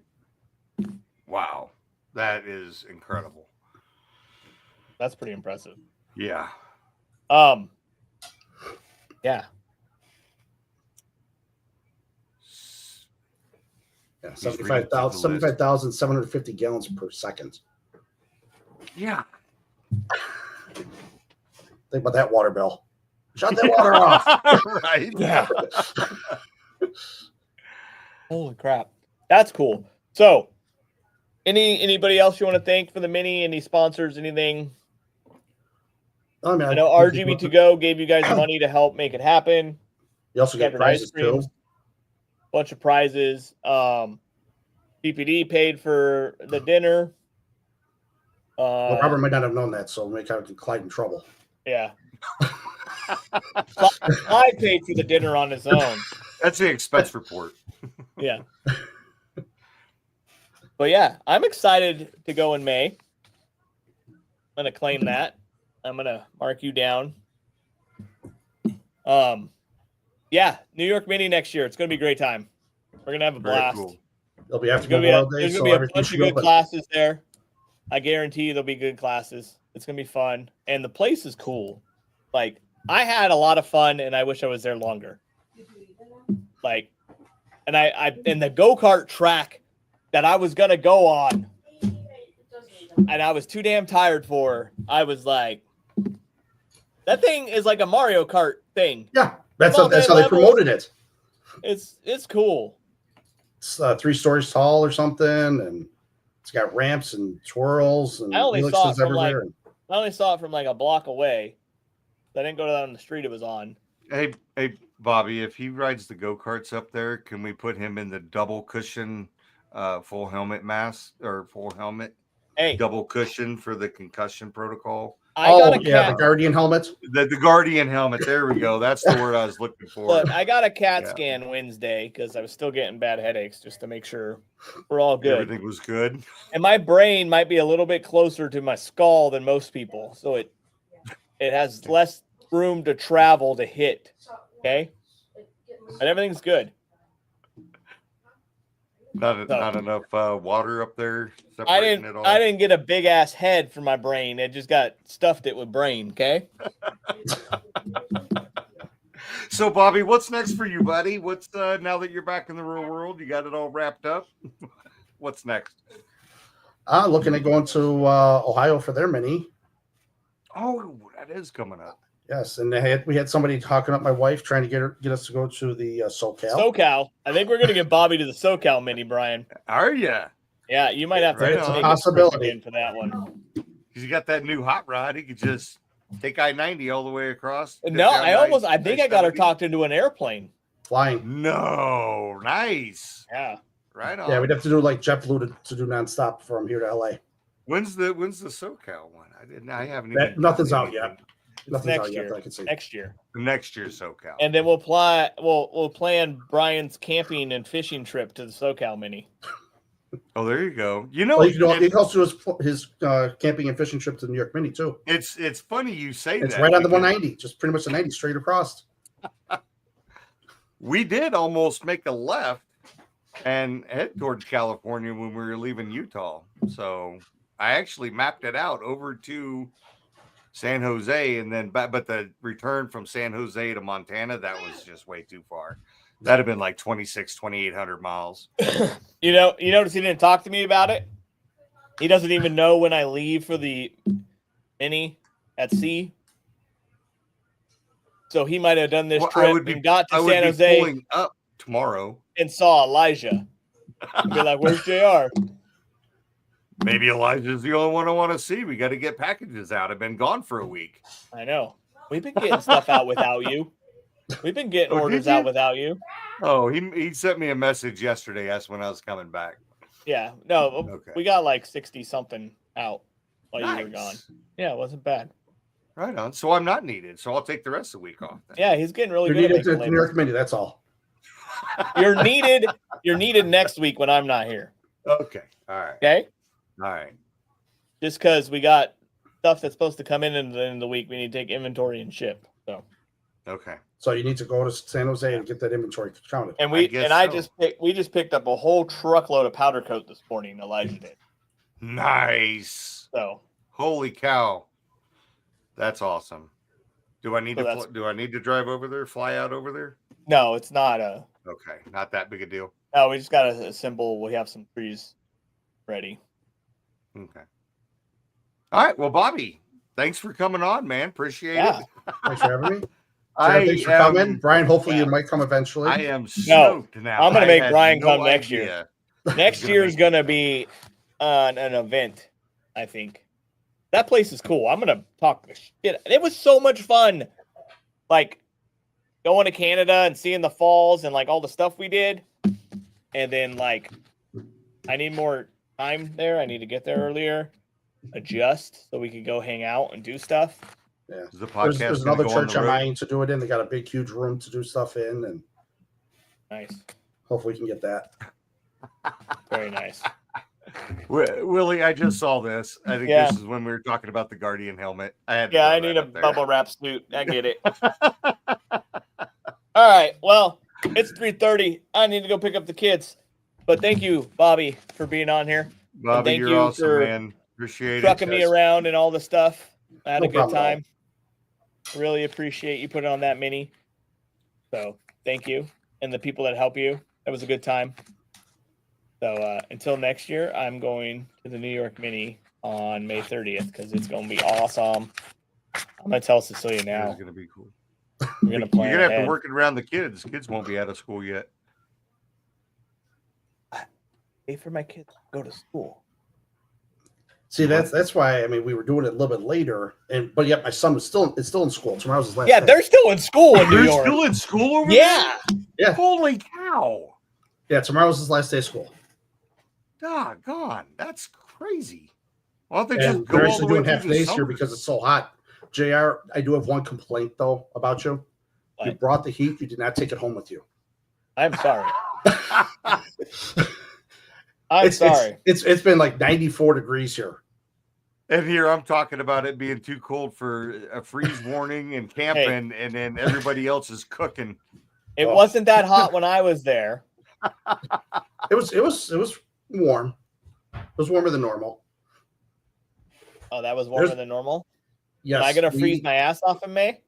Wow. That is incredible. That's pretty impressive. Yeah. Yeah. Yeah, He's reading through the list. 75,750 gallons per second. Yeah. Think about that water bill. Shut that water off. Right. Yeah. Holy crap. That's cool. So anybody else you want to thank for the mini? Any sponsors, anything? I mean, I know RGB to go gave you guys money to help make it happen. You also get Standard ice prizes creams, too. bunch of prizes. PPD paid for the dinner. Well, Robert might not have known that, so make out Clyde in trouble. Yeah. I paid for the dinner on his own. That's the expense report. Yeah. But yeah, I'm excited to go in May. I'm gonna claim that. I'm gonna mark you down. Yeah, New York Mini next year. It's gonna be a great time. We're gonna have a Very blast. cool. It'll be after There's Memorial Day, gonna so be a everything bunch of should be good open. classes there. I guarantee you there'll be good classes. It's gonna be fun, and the place is cool. Like I had a lot of fun, and I wish I was there longer. Like, and I in the go-kart track that I was gonna go on, and I was too damn tired for. I was like, that thing is like a Mario Kart thing. Yeah, that's Well, how man, they promoted it. It's cool. It's 3 stories tall or something, and it's got ramps and twirls and I only saw it helixes from like everywhere. I only saw it from like a block away. I didn't go down the street it was on. Hey, Bobby, if he rides the go-karts up there, can we put him in the double cushion full helmet mask or full helmet? Hey, Double cushion for the concussion protocol. I got a yeah, cat. the Guardian helmet. The Guardian helmet. There we go. That's the word I was looking for. Look, I got a CAT Yeah. scan Wednesday because I was still getting bad headaches just to make sure we're all good. Everything was good. And my brain might be a little bit closer to my skull than most people, so it has less room to travel to hit. Okay, and everything's good. Not enough water up there I separating it all. didn't get a big ass head for my brain. It just got stuffed it with brain. Okay. So, Bobby, what's next for you, buddy? What's now that you're back in the real world? You got it all wrapped up. What's next? Looking at going to Ohio for their mini. Oh, that is coming up. Yes, and we had somebody talking up my wife, trying to get us to go to the SoCal. SoCal. I think we're gonna get Bobby to the SoCal mini, Brian. Are you? Yeah, you might have to Right make on. a Possibility. trip again for that one. Because you got that new hot rod. He could just take I-90 all the way across. No, I think I got her talked. talked into an airplane. Flying. No, nice. Yeah. Right on. Yeah, we'd have to do like JetBlue to do nonstop from here to LA. When's the SoCal one? I haven't That, even. nothing's out yet. It's Nothing's next out yet year. that I can see. Next year. Next year's SoCal. And then we'll plan Brian's camping and fishing trip to the SoCal mini. Oh, there you go. You know, Well, you can also do his camping and fishing trip to the New York Mini too. it's funny you say It's that. right on the because 190, just pretty much the 90 straight across. We did almost make a left and head towards California when we were leaving Utah. So I actually mapped it out over to San Jose, and then but the return from San Jose to Montana, that was just way too far. That'd have been like 2,800 miles. You notice he didn't talk to me about it? He doesn't even know when I leave for the mini at sea. So he might have done this trip and got to San Jose pulling up tomorrow and saw Elijah. And be like, where's JR? Maybe Elijah's the only one I want to see. We got to get packages out. I've been gone for a week. I know. We've been getting stuff out without you. We've been getting orders out without you. Oh, he sent me a message yesterday. That's when I was coming back. Yeah. No, Okay. we got like 60 something out while you were Nice. gone. Yeah, it wasn't bad. Right on. So I'm not needed. So I'll take the rest of the week off. Then. Yeah, he's getting really You're good at needed to making the New York labels. Mini, that's all. You're needed. You're needed next week when I'm not here. Okay. All right. Okay. All right. Just because we got stuff that's supposed to come in the end of the week, we need to take inventory and ship. So, Okay. So you need to go to San Jose and get that inventory counted. and I guess we just picked up a whole truckload of powder coat this morning. Elijah did. Nice. So, Holy cow. That's awesome. Do I need So to that's- do I need to drive over there, fly out over there? no, it's not a. Okay. Not that big a deal. No, we just got to assemble. We have some trees ready. Okay. All right. Well, Bobby, thanks for coming on, man. Appreciate Yeah. it. Thanks for having me. Thanks for coming. Brian, hopefully you might come eventually. I am stoked now. I'm gonna I make had Brian no come next year. idea. Next gonna year is make going to be an event, I think. That place is cool. I'm going to talk shit. It was so much fun. Like going to Canada and seeing the falls and like all the stuff we did. And then like I need more time there. I need to get there earlier, adjust so we could go hang out and do stuff. Yeah. Is the podcast There's gonna another go on church the I'm road? eyeing to do it in. They got a big, huge room to do stuff in, and Nice. hopefully we can get that. Very nice. Willie, I just saw this. I think Yeah. this is when we were talking about the Guardian helmet. I had to Yeah, throw I that need a up there. bubble wrap suit. I get it. All right. Well, it's 3:30. I need to go pick up the kids. But thank you, Bobby, for being on here. Bobby, thank you're you awesome, for man. Appreciate Trucking it. me around and all the stuff. I had No a good problem at all. time. Really appreciate you putting on that mini. So thank you. And the people that help you. That was a good time. So until next year, I'm going to the New York Mini on May 30th because it's going to be awesome. I'm going to tell Cecilia now. It's gonna be cool. We're going to plan You're gonna have ahead. to work it around the kids. Kids won't be out of school yet. Pay for my kids to go to school. See, that's why I mean we were doing it a little bit later, but yet my son was still in school. Tomorrow's his last Yeah, day. they're still in school in New They're York. still in school over Yeah. Yeah. Holy cow. Yeah, tomorrow's his last day of school. Doggone. That's crazy. Why don't they And just go they're all the actually way doing through half the days here summer? because it's so hot. JR, I do have one complaint though about you. You What? brought the heat, you did not take it home with you. I'm sorry. I'm sorry. It's been like 94 degrees here. And here I'm talking about it being too cold for a freeze warning and camping, and then everybody else is cooking. It Oh. wasn't that hot when I was there. It was warm. It was warmer than normal. Oh, that was warmer than normal? Yes. Am I going to freeze my ass off in May?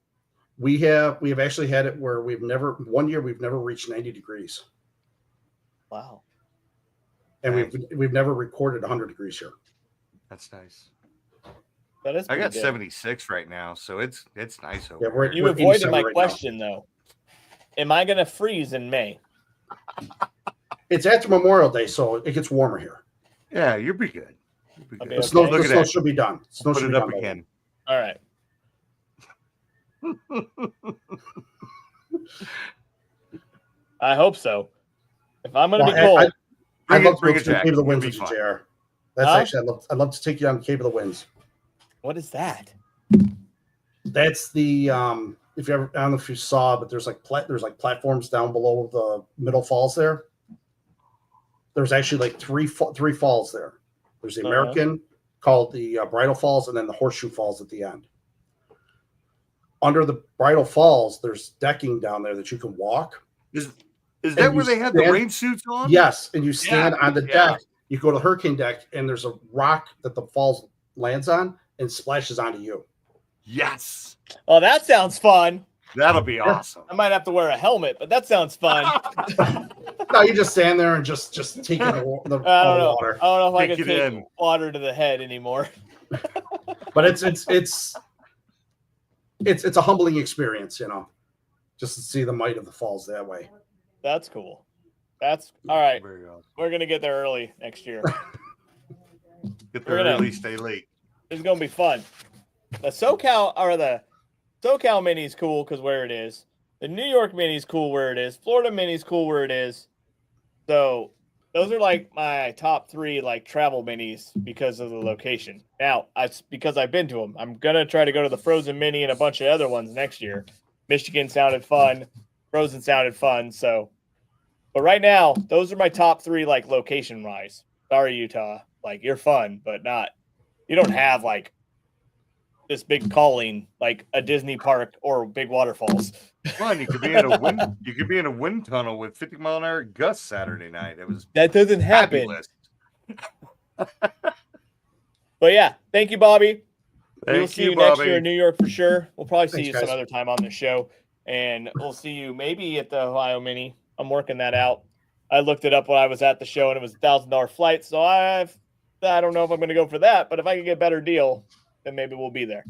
We have actually had it where one year we've never reached 90 degrees. Wow. And we've never recorded 100 degrees here. That's nice. That is I got good. 76 right now, so it's nice over. Yeah, You avoided my question though. Am I going to freeze in May? It's after Memorial Day, so it gets warmer here. Yeah, you'll be good. Okay. The snow, Look the at snow that. should be done. Snow Put should it be up done by again. All right. I hope so. If I'm going to be cold, I'd love to bring go it to the back. Cave of the It'll Winds be with you, fun. JR. That's actually I'd love to take you on the Cave of the Winds. what is that? That's the if you ever, I don't know if you saw, but there's like platforms down below the middle falls there. There's actually like three falls there. There's the American called the Bridal Falls, and then the Horseshoe Falls at the end. Under the Bridal Falls, there's decking down there that you can walk. Is that where they had the rain suits on? Yes, and you stand on the yeah. deck. You go to the hurricane deck, and there's a rock that the falls lands on and splashes onto you. Yes. Oh, that sounds fun. That'll be awesome. I might have to wear a helmet, but that sounds fun. No, you just stand there and just take in the I don't know. water. I don't know if I Take can it take in. water to the head anymore. But it's a humbling experience, just to see the might of the falls that way. That's cool. That's all right. Very awesome. We're gonna get there early next year. Get there early, stay late. It's gonna be fun. The SoCal Mini's cool because where it is. The New York Mini's cool where it is. Florida Mini's cool where it is. So those are like my top 3 like travel minis because of the location. Now, because I've been to them. I'm gonna try to go to the Frozen Mini and a bunch of other ones next year. Michigan sounded fun. Frozen sounded fun. So, but right now, those are my top 3 like location wise. Sorry, Utah. Like you're fun, but not. You don't have like this big calling like a Disney park or big waterfalls. Fun. You could be in a wind. You could be in a wind tunnel with 50-mile-an-hour gusts Saturday night. It was That doesn't happen. fabulous. But yeah, thank you, Bobby. We'll Thank see you, you next Bobby. year in New York for sure. We'll probably see Thanks, you guys. some other time on the show, and we'll see you maybe at the Ohio Mini. I'm working that out. I looked it up when I was at the show, and it was $1,000 flight. So I don't know if I'm going to go for that, but if I can get a better deal, then maybe we'll be there.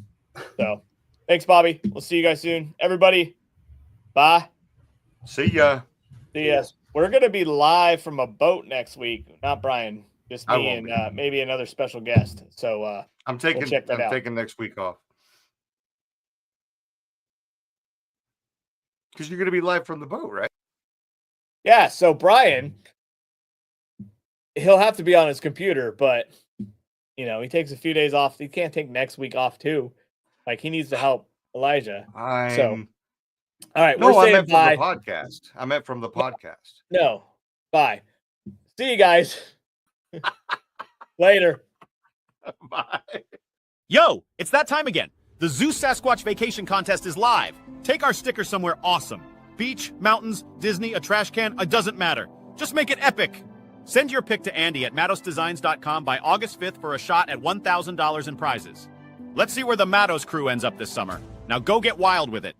So thanks, Bobby. We'll see you guys soon. Everybody, bye. See ya. See ya. We're going to be live from a boat next week. Not Brian, just I me won't and maybe another special guest. So I'm taking check that out. taking next week off. Because you're going to be live from the boat, right? yeah, so Brian, he'll have to be on his computer, but he takes a few days off. He can't take next week off too. Like he needs to help Elijah. I'm All right, No, we're I saying meant bye. from the podcast. I meant from the podcast. No, bye. See you guys later. Bye. Yo, it's that time again. The Zoo Sasquatch Vacation Contest is live. Take our sticker somewhere awesome. Beach, mountains, Disney, a trash can, it doesn't matter. Just make it epic. Send your pic to Andy at mattosdesigns.com by August 5th for a shot at $1,000 in prizes. Let's see where the Mattos crew ends up this summer. Now go get wild with it.